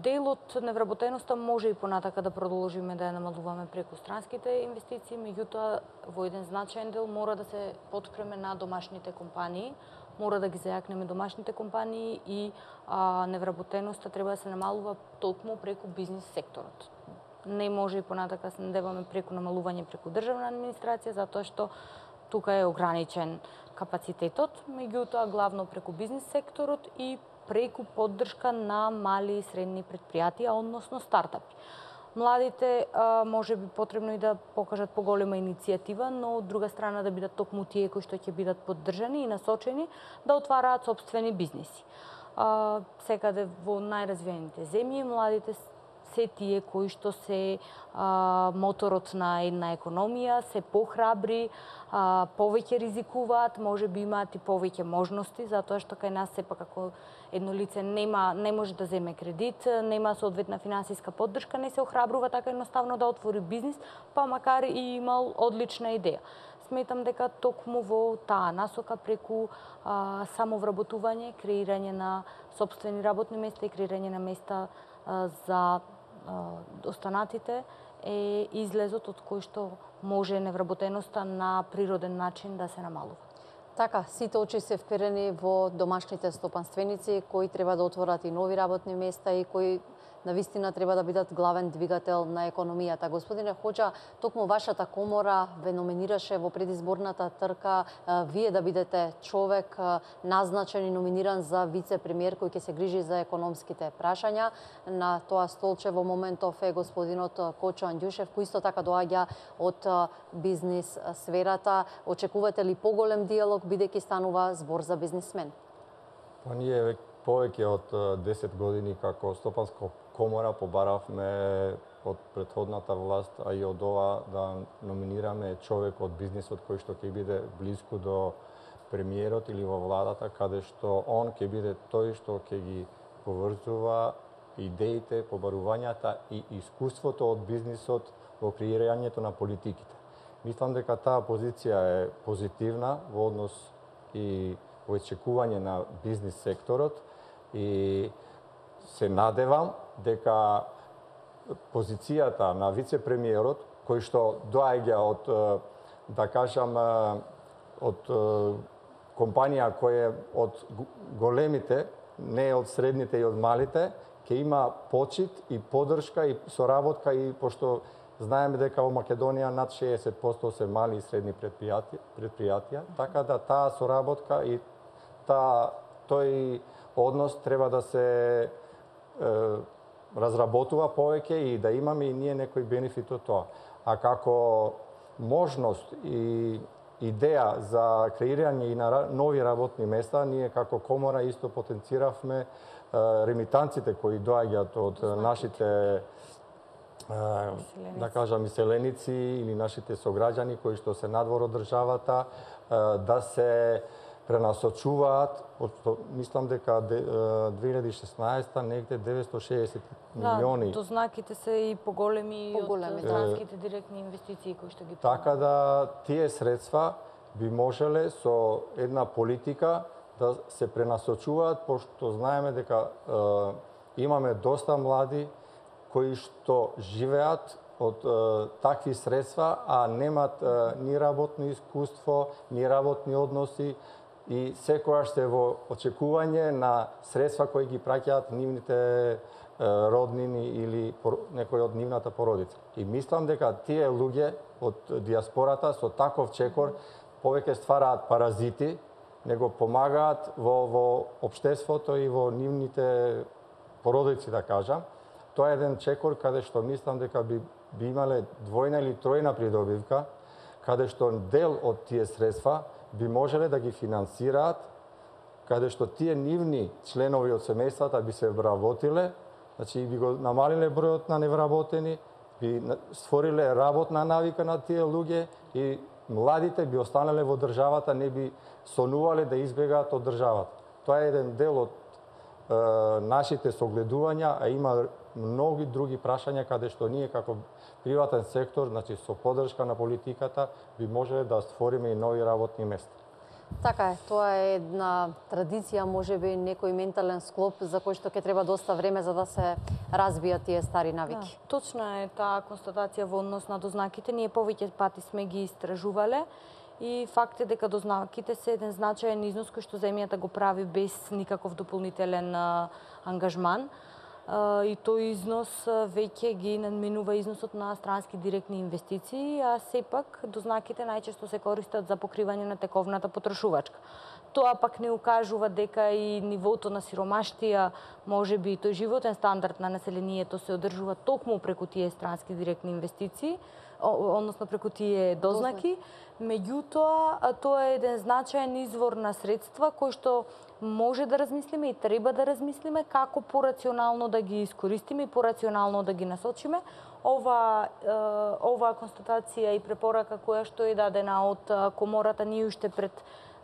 Дел од невработеноста може и понатака да продолжиме да ја намалуваме преку странските инвестиции, меѓутоа во еден значаен дел мора да се подкреме на домашните компании, мора да ги зајакнеме домашните компании и невработеноста треба да се намалува токму преку бизнис секторот. Не може и понатака се надеваме преку намалување преку државна администрација, затоа што тука е ограничен капацитетот, меѓутоа главно преку бизнис секторот и преку поддршка на мали и средни претпријатија, односно стартапи. Младите може би потребно и да покажат поголема иницијатива, но од друга страна да бидат токму тие кои што ќе бидат поддржани и насочени да отвараат сопствени бизниси. Секаде во најразвиените земји младите се тие кои што се моторот на една економија, се похрабри, повеќе ризикуваат, може би имаат и повеќе можности, затоа што кај нас сепак ако едно лице не може да земе кредит, нема соодветна финансиска поддршка, не се охрабрува така едноставно да отвори бизнис, па макар и имал одлична идеја. Сметам дека токму во таа насока преку самовработување, креирање на сопствени работни места и креирање на места за останатите е излезот од кој што може невработеноста на природен начин да се намалува. Така, сите очи се вперени во домашните стопанственици кои треба да отворат и нови работни места и кои навистина треба да бидат главен двигател на економијата. Господине Хоџа, токму вашата комора ве номинираше во предизборната трка вие да бидете човек назначен и номиниран за вице-премиер кој ќе се грижи за економските прашања. На тоа столче во моментов е господинот Кочо Андјушев, кој исто така доаѓа од бизнис сферата. Очекувате ли поголем диалог бидејќи станува збор за бизнисмен? Па ние повеќе од 10 години како Стопанска комора побаравме од претходната власт, а и од ова да номинираме човек од бизнисот кој што ќе биде близко до премиерот или во владата, каде што он ќе биде тој што ќе ги поврзува идеите, побарувањата и искуството од бизнисот во креирањето на политиките. Мислам дека таа позиција е позитивна во однос и во очекување на бизнис секторот и се надевам дека позицијата на вице-премиерот, кој што доаѓа од, да кажам, од компанија која е од големите, не од средните и од малите, ќе има почит и поддршка и соработка и пошто знаеме дека во Македонија над 60% се мали и средни предпријатија, така да таа соработка и тој однос треба да се разработува повеќе и да имаме и ние некој бенефит од тоа. А како можност и идеја за креирање и на нови работни места, ние како комора исто потенциравме ремитанците кои доаѓаат од нашите да кажам иселеници или нашите сограѓани кои што се надвор од државата да се пренасочуваат, мислам дека 2016 негде 960 милиони. Да, дознаките се и поголеми од странските директни инвестиции кои што ги Така да тие средства би можеле со една политика да се пренасочуваат, пошто знаеме дека имаме доста млади кои што живеат од такви средства, а немат ни работно искуство, ни работни односи и секогаш се во очекување на средства кои ги праќаат нивните роднини или некој од нивната породица. И мислам дека тие луѓе од диаспората со таков чекор повеќе ствараат паразити, него помагаат во општеството и во нивните породици, да кажам. Тоа е еден чекор каде што мислам дека би имале двојна или тројна придобивка, каде што дел од тие средства би можеле да ги финансираат, каде што тие нивни членови од семејствата би се вработиле, значи би го намалиле бројот на невработени, би створиле работна навика на тие луѓе и младите би останале во државата, не би сонувале да избегаат од државата. Тоа е еден дел од нашите согледувања, а има многи други прашања каде што ние како приватен сектор, значи со поддршка на политиката, би можеле да створиме и нови работни места. Така е, тоа е една традиција, можеби некој ментален склоп за кој што ќе треба доста време за да се разбијат тие стари навики. Да, точна е таа констатација во однос на дознаките. Ние повеќе пати сме ги истражувале и факт е дека дознаките се еден значаен износ кој што земјата го прави без никаков дополнителен ангажман. И тој износ веќе ги надминува износот на странски директни инвестиции, а сепак дознаките најчесто се користат за покривање на тековната потрошувачка. Тоа пак не укажува дека и нивото на сиромаштија, можеби и тој животен стандард на населението се одржува токму преку тие странски директни инвестиции, односно преку тие дознаки. Меѓутоа, тоа е еден значаен извор на средства кој што може да размислиме и треба да размислиме како порационално да ги искористиме и порационално да ги насочиме. Оваа констатација и препорака која што е дадена од комората ние уште пред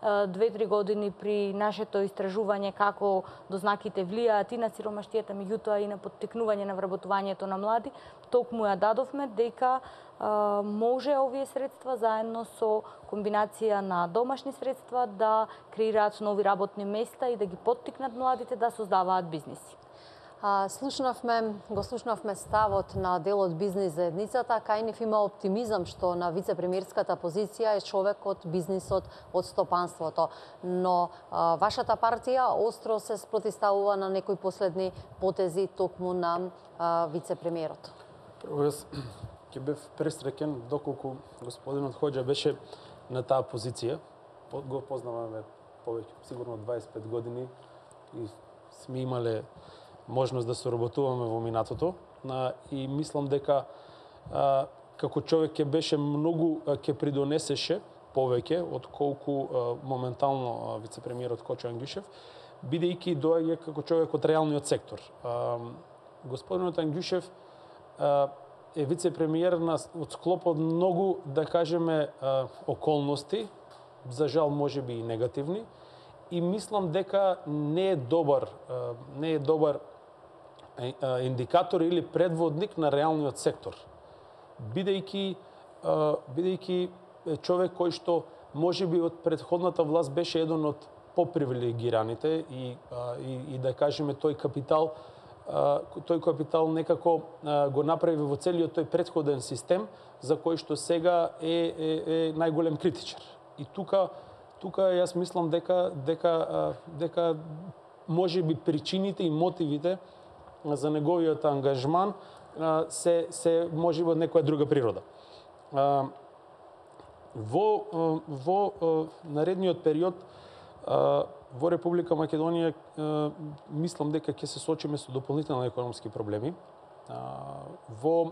2-3 години при нашето истражување како дознаките влијаат и на сиромаштијата, меѓутоа и на поттикнување на вработувањето на млади, токму ја дадовме дека може овие средства заедно со комбинација на домашни средства да креираат нови работни места и да ги поттикнат младите да создаваат бизниси. Го слушнавме ставот на делот бизнис заедницата. Кај нив има оптимизам што на вице-премиерската позиција е човек од бизнисот, од стопанството. Но вашата партија остро се спротивставува на некои последни потези токму на вице-премиерот. Прво, јас ќе бев пресреќен доколку господинот Хоџа беше на таа позиција. Го познаваме повеќе, сигурно 25 години и сме имале можност да соработуваме во минатото, и мислам дека како човек ќе беше многу, ќе придонесеше повеќе од колку моментално вице-премиерот Кочо Ангјушев, бидејќи доаѓа како човек од реалниот сектор. Господинот Ангјушев е вице-премиер од склопот многу, да кажеме, околности, за жал можеби и негативни, и мислам дека не е добар индикатор или предводник на реалниот сектор. Бидејќи човек кој што можеби од претходната власт беше еден од попривилегираните и да кажеме тој капитал некако го направи во целиот тој претходен систем за кој што сега е најголем критичар. И тука јас мислам дека можеби причините и мотивите за неговиот ангажман се можеби од некоја друга природа. Во наредниот период во Република Македонија мислам дека ќе се соочиме со дополнителни економски проблеми. Во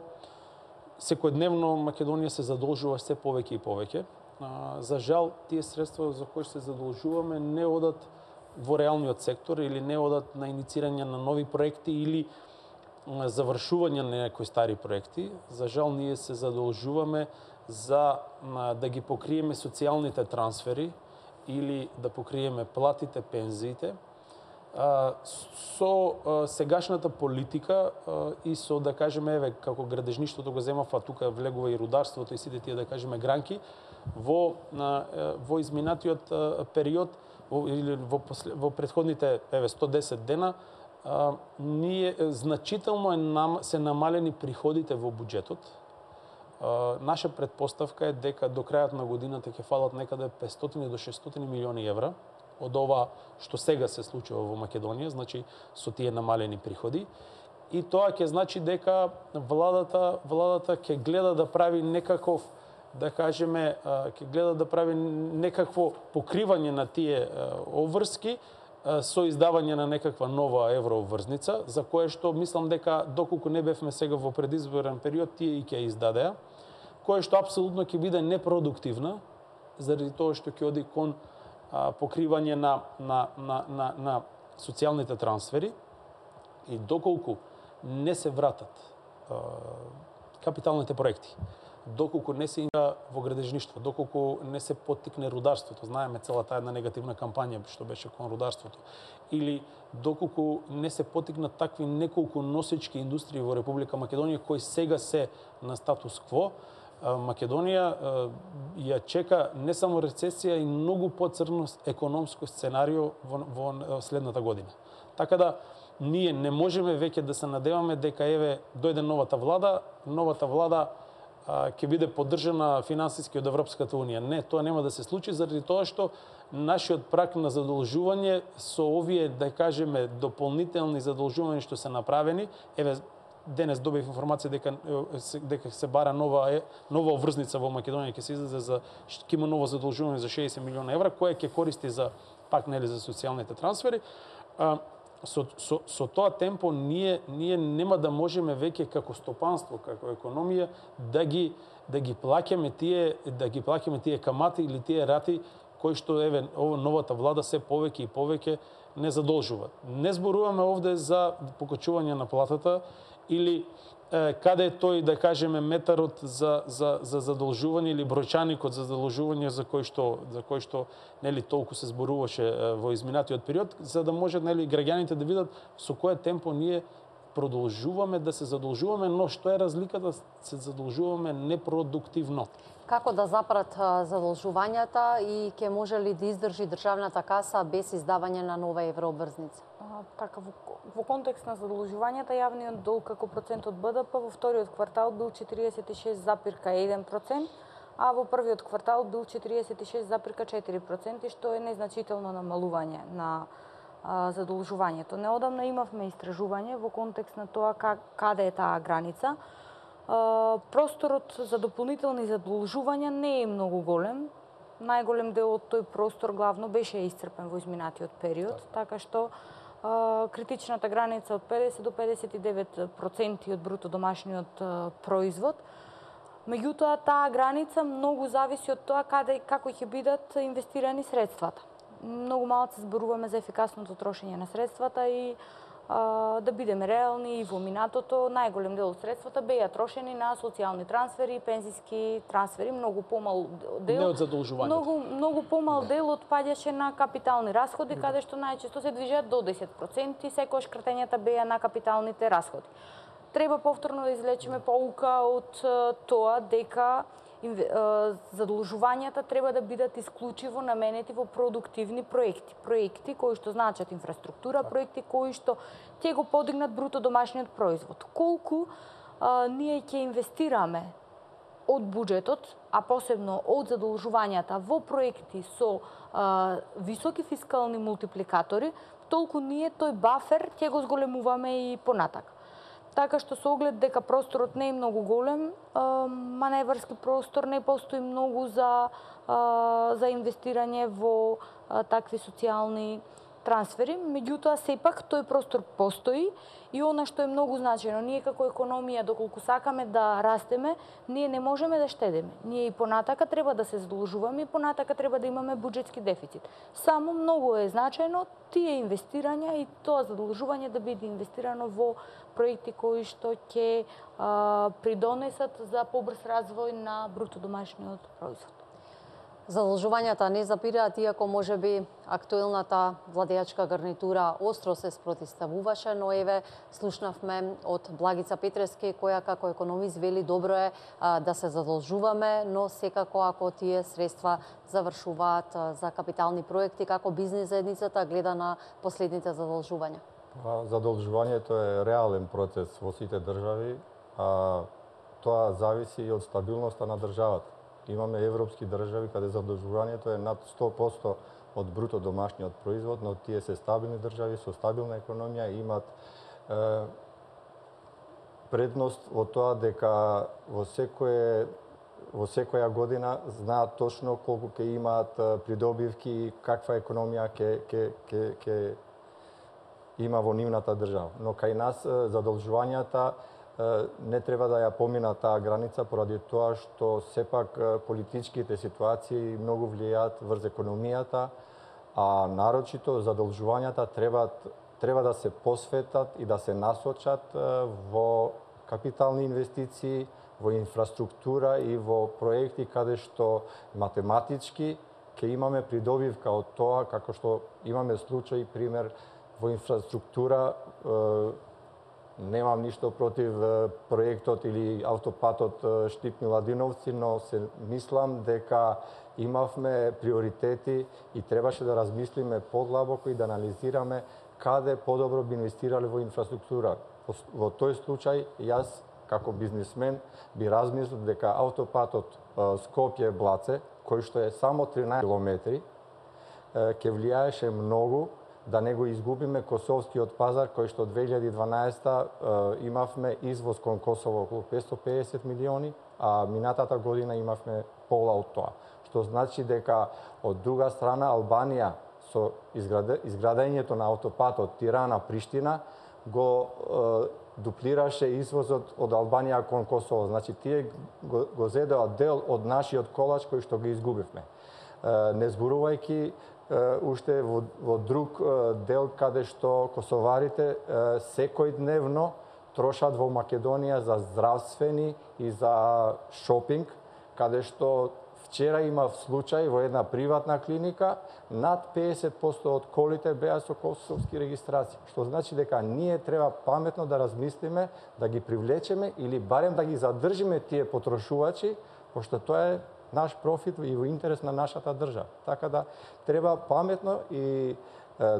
секојдневно Македонија се задолжува се повеќе и повеќе. За жал, тие средства за кои се задолжуваме не одат во реалниот сектор или не одат на иницирање на нови проекти или завршување на некои стари проекти. За жал, ние се задолжуваме за да ги покриеме социјалните трансфери или да покриеме платите, пензиите. Со сегашната политика и со, да кажеме, еве, како градежништвото го земав, а тука влегува и рударството и сите тие, да кажеме, гранки, во изминатиот период или во претходните 110 дена ние значително се намалени приходите во буџетот. Наша предпоставка е дека до крајот на годината ќе фалат некаде 500 до 600 милиони евра од ова што сега се случува во Македонија, значи со тие намалени приходи. И тоа ќе значи дека владата ќе гледа да прави некаков, да кажеме, ќе гледа да прави некакво покривање на тие обврски со издавање на некаква нова еврообврзница, за кое што мислам дека доколку не бевме сега во предизборен период, тие и ќе издадеа, кое што апсолутно ќе биде непродуктивна, заради тоа што ќе оди кон покривање на социјалните трансфери, и доколку не се вратат капиталните проекти, доколку не се има во градежништво, доколку не се поттикне рударството, знаеме целата една негативна кампања што беше кон рударството, или доколку не се поттикнат такви неколку носечки индустрии во Република Македонија кои сега се на статус кво, Македонија ја чека не само рецесија и многу поцрно економско сценарио во следната година. Така да ние не можеме веќе да се надеваме дека еве дојде новата влада ќе биде поддржана финансиски од Европската унија. Не, тоа нема да се случи заради тоа што нашиот праг на задолжување со овие, да кажеме, дополнителни задолжувања што се направени, еве денес добив информација дека се бара нова обврзница во Македонија, ќе се излезе ќе има ново задолжување за 60 милиона евра, кое ќе користи за пак нели за социјалните трансфери. Со тоа темпо ние нема да можеме веќе како стопанство, како економија да ги плаќаме тие камати или тие рати кои што еве новата влада се повеќе и повеќе не задолжува. Не зборуваме овде за покачување на платата или каде е тој, да кажеме, метарот за задолжување или бројчаникот за задолжување за кој што нели толку се зборуваше во изминатиот период, за да може нели граѓаните да видат со кое темпо ние продолжуваме да се задолжуваме, но што е разликата, се задолжуваме непродуктивно. Како да запрат задолжувањата и ќе може ли да издржи државната каса без издавање на нова еврообврзница? Така, во контекст на задолжувањата, јавниот долг како процент од БДП во вториот квартал бил 46,1%, а во првиот квартал бил 46,4%, што е незначително намалување на задолжувањето. Неодамна имавме истражување во контекст на тоа каде е таа граница. Просторот за дополнителни задолжувања не е многу голем. Најголем дел од тој простор главно беше исцрпен во изминатиот период, така што критичната граница од 50 до 59% од бруто домашниот производ. Меѓутоа, таа граница многу зависи од тоа како ќе бидат инвестирани средствата. Многу малку се зборуваме за ефикасното трошење на средствата и да бидеме реални, и во минатото најголем дел од средствата беа трошени на социјални трансфери, пензиски трансфери, многу помал дел. Не од задолжувањето. Многу помал дел отпаѓаше на капитални расходи, каде што најчесто се движат до 10%, секогаш кратењата беа на капиталните расходи. Треба повторно да извлечеме поука од тоа дека задолжувањата треба да бидат исклучиво наменети во продуктивни проекти. Проекти кои што значат инфраструктура, проекти кои што ќе го подигнат бруто домашниот производ. Колку ние ќе инвестираме од буџетот, а посебно од задолжувањата во проекти со високи фискални мултипликатори, толку ние тој бафер ќе го зголемуваме и понатака. Така што со оглед дека просторот не е многу голем, маневарски простор не постои многу за инвестирање во такви социјални трансфери, меѓутоа сепак тој простор постои и она што е многу значено, ние како економија доколку сакаме да растеме, ние не можеме да штедеме. Ние и понатака треба да се задолжуваме и понатака треба да имаме буџетски дефицит. Само многу е значајно тие инвестирања и тоа задолжување да биде инвестирано во проекти кои што ќе придонесат за побрз развој на бруто домашниот производ. Задолжувањата не запираат, иако можеби актуелната владеачка гарнитура остро се спротивставуваше, но еве слушнавме од Благица Петрески, која како економист вели добро е да се задолжуваме, но секако ако тие средства завршуваат за капитални проекти, како бизнис заедницата гледа на последните задолжувања? Задолжувањето е реален процес во сите држави, а тоа зависи и од стабилноста на државата. Имаме европски држави каде задолжувањето е над 100% од бруто домашниот производ, но тие се стабилни држави со стабилна економија и имат предност во тоа дека во секоја година знаат точно колку ќе имаат придобивки и каква економија ќе има во нивната држава. Но кај нас задолжувањата не треба да ја помина таа граница поради тоа што сепак политичките ситуации многу влијаат врз економијата, а нарочито задолжувањата треба да се посветат и да се насочат во капитални инвестиции, во инфраструктура и во проекти каде што математички ќе имаме придобивка од тоа, како што имаме случај, пример, во инфраструктура. Немам ништо против проектот или автопатот Штип-Миладиновци, но се мислам дека имавме приоритети и требаше да размислиме подлабоко и да анализираме каде подобро би инвестирале во инфраструктура. Во тој случај, јас како бизнисмен би размислил дека автопатот Скопје-Блаце, кој што е само 13 километри, ќе влијаеше многу да не го изгубиме косовскиот пазар, кој што 2012 имавме извоз кон Косово околу 550 милиони, а минатата година имавме пола од тоа. Што значи дека од друга страна Албанија со изградењето на автопатот Тирана-Приштина го дуплираше извозот од Албанија кон Косово. Значи тие го зедоа дел од нашиот колач кој што го изгубивме. Не зборувајќи уште во друг дел каде што косоварите секојдневно трошат во Македонија за здравствени и за шопинг, каде што вчера имав случај во една приватна клиника, над 50% од колите беа со косовски регистрации, што значи дека ние треба паметно да размислиме, да ги привлечеме или барем да ги задржиме тие потрошувачи, пошто тоа е наш профит и во интерес на нашата држава. Така да треба паметно и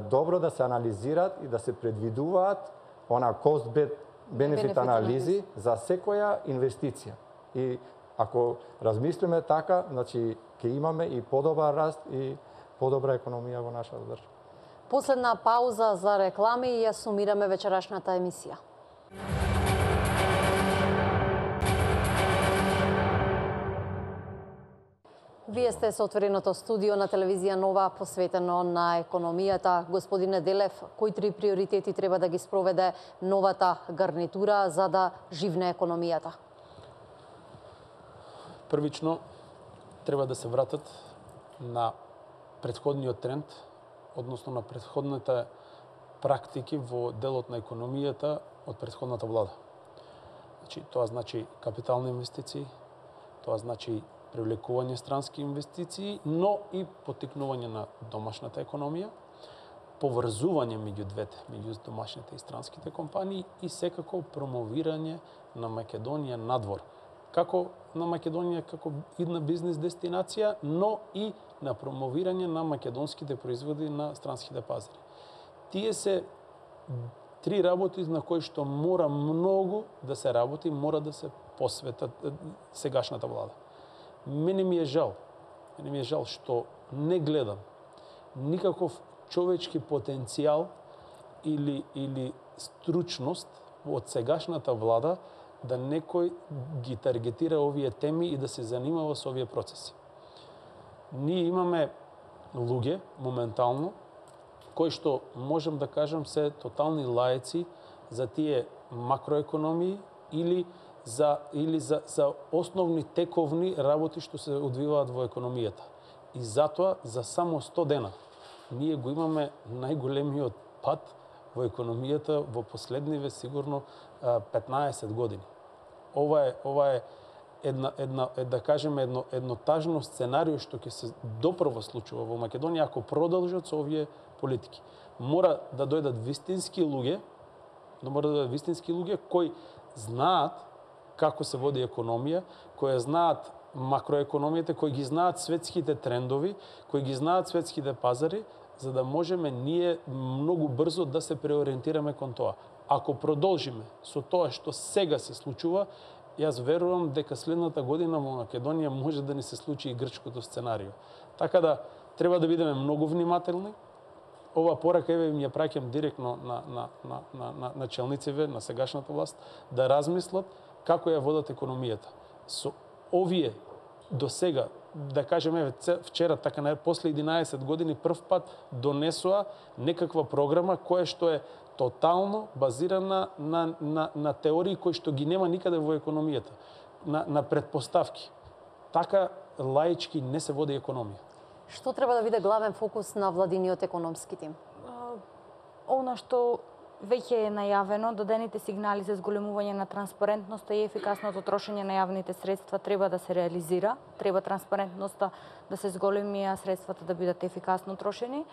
добро да се анализираат и да се предвидуваат cost benefit анализи за секоја инвестиција. И ако размислиме така, значи ќе имаме и подобар раст и подобра економија во нашата држава. Последна пауза за реклами и ја сумираме вечерашната емисија. Вие сте со отвореното студио на телевизија Нова, посветено на економијата. Господине Делев, кои 3 приоритети треба да ги спроведе новата гарнитура за да живне економијата? Првично, треба да се вратат на претходниот тренд, односно на претходните практики во делот на економијата од претходната влада. Значи, тоа значи капитални инвестиции, тоа значи привлекување странски инвестиции, но и поттикнување на домашната економија, поврзување меѓу двете, меѓу домашните и странските компании и секако промовирање на Македонија надвор. Како на Македонија како идна бизнес дестинација, но и на промовирање на македонските производи на странските пазари. Тие се 3 работи на кои што мора многу да се работи, мора да се посветат сегашната влада. Мене ми е жал што не гледам никаков човечки потенцијал или стручност од сегашната влада да некој ги таргетира овие теми и да се занимава со овие процеси. Ние имаме луѓе моментално кои што можем да кажем се тотални лаици за тие макроекономии или за основни тековни работи што се одвиваат во економијата. И затоа за само 100 дена ние го имаме најголемиот пад во економијата во последниве сигурно 15 години. Ова е да кажеме едно тажно сценарио што ќе се допрва случува во Македонија ако продолжат со овие политики. Мора да дојдат вистински луѓе, кои знаат како се води економија, кои знаат макроекономијата, кои ги знаат светските трендови, кои ги знаат светските пазари, за да можеме ние многу брзо да се преориентираме кон тоа. Ако продолжиме со тоа што сега се случува, јас верувам дека следната година во Македонија може да ни се случи и грчкото сценарио. Така да треба да бидеме многу внимателни. Ова порака еве ми ја праќам директно на челниците на сегашната власт да размислат како ја водат економијата. Со овие до сега, да кажеме вчера, така после 11 години прв пат донесоа некаква програма која што е тотално базирана на теории кои што ги нема никаде во економијата, на предпоставки. Така лаички не се води економија. Што треба да биде главен фокус на владиниот економски тим? Она што веќе е најавено, дадените сигнали за зголемување на транспарентноста и ефикасното трошење на јавните средства треба да се реализира. Треба транспарентноста да се зголеми, а средствата да бидат ефикасно трошени.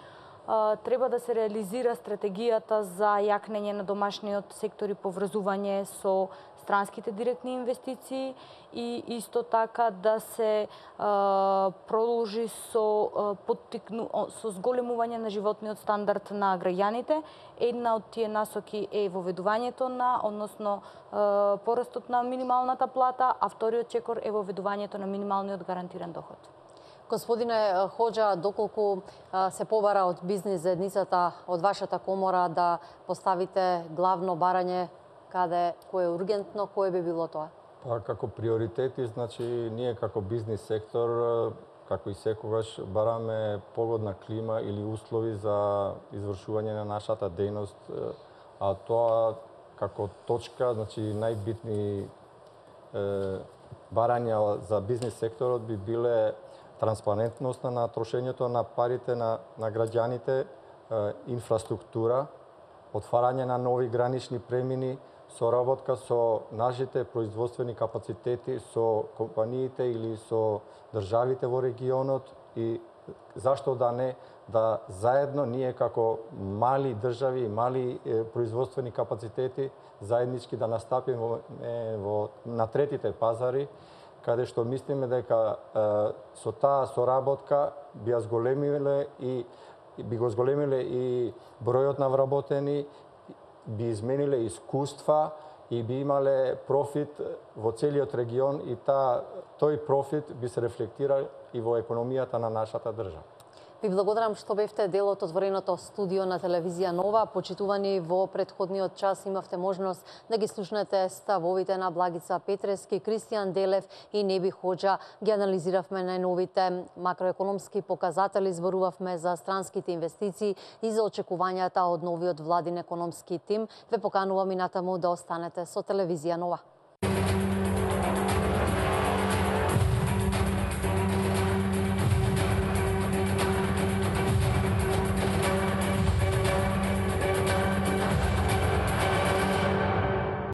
треба да се реализира стратегијата за јакнење на домашниот сектор и поврзување со странските директни инвестиции и исто така да се продолжи со зголемување на животниот стандард на граѓаните. Една од тие насоки е воведувањето на, односно порастот на минималната плата, а вториот чекор е воведувањето на минималниот гарантиран доход. Господине Хоџа, доколку се побара од бизнис заедницата, од вашата комора да поставите главно барање каде, кој е ургентно, кој би било тоа? Па како приоритети, значи ние како бизнис сектор, како и секогаш, бараме погодна клима или услови за извршување на нашата дејност, а тоа како точка, значи најбитни барања за бизнис секторот би биле транспарентност на трошењето на парите на граѓаните, инфраструктура, отварање на нови гранични премини, соработка со нашите производствени капацитети, со компаниите или со државите во регионот и зашто да не, да заедно ние како мали држави и мали производствени капацитети заеднички да настапиме на третите пазари, каде што мислиме дека со таа соработка би го зголемиле и бројот на вработени, би измениле искуства и би имале профит во целиот регион и тој профит би се рефлектира и во економијата на нашата држава. Ви благодарам што бевте дел од отвореното студио на телевизија Нова. Почитувани, во претходниот час имавте можност да ги слушнете ставовите на Благица Петрески, Кристијан Делев и Неби Хоџа. Ги анализиравме најновите макроекономски показатели, зборувавме за странските инвестиции и за очекувањата од новиот владин економски тим. Ве поканувам и натаму да останете со телевизија Нова.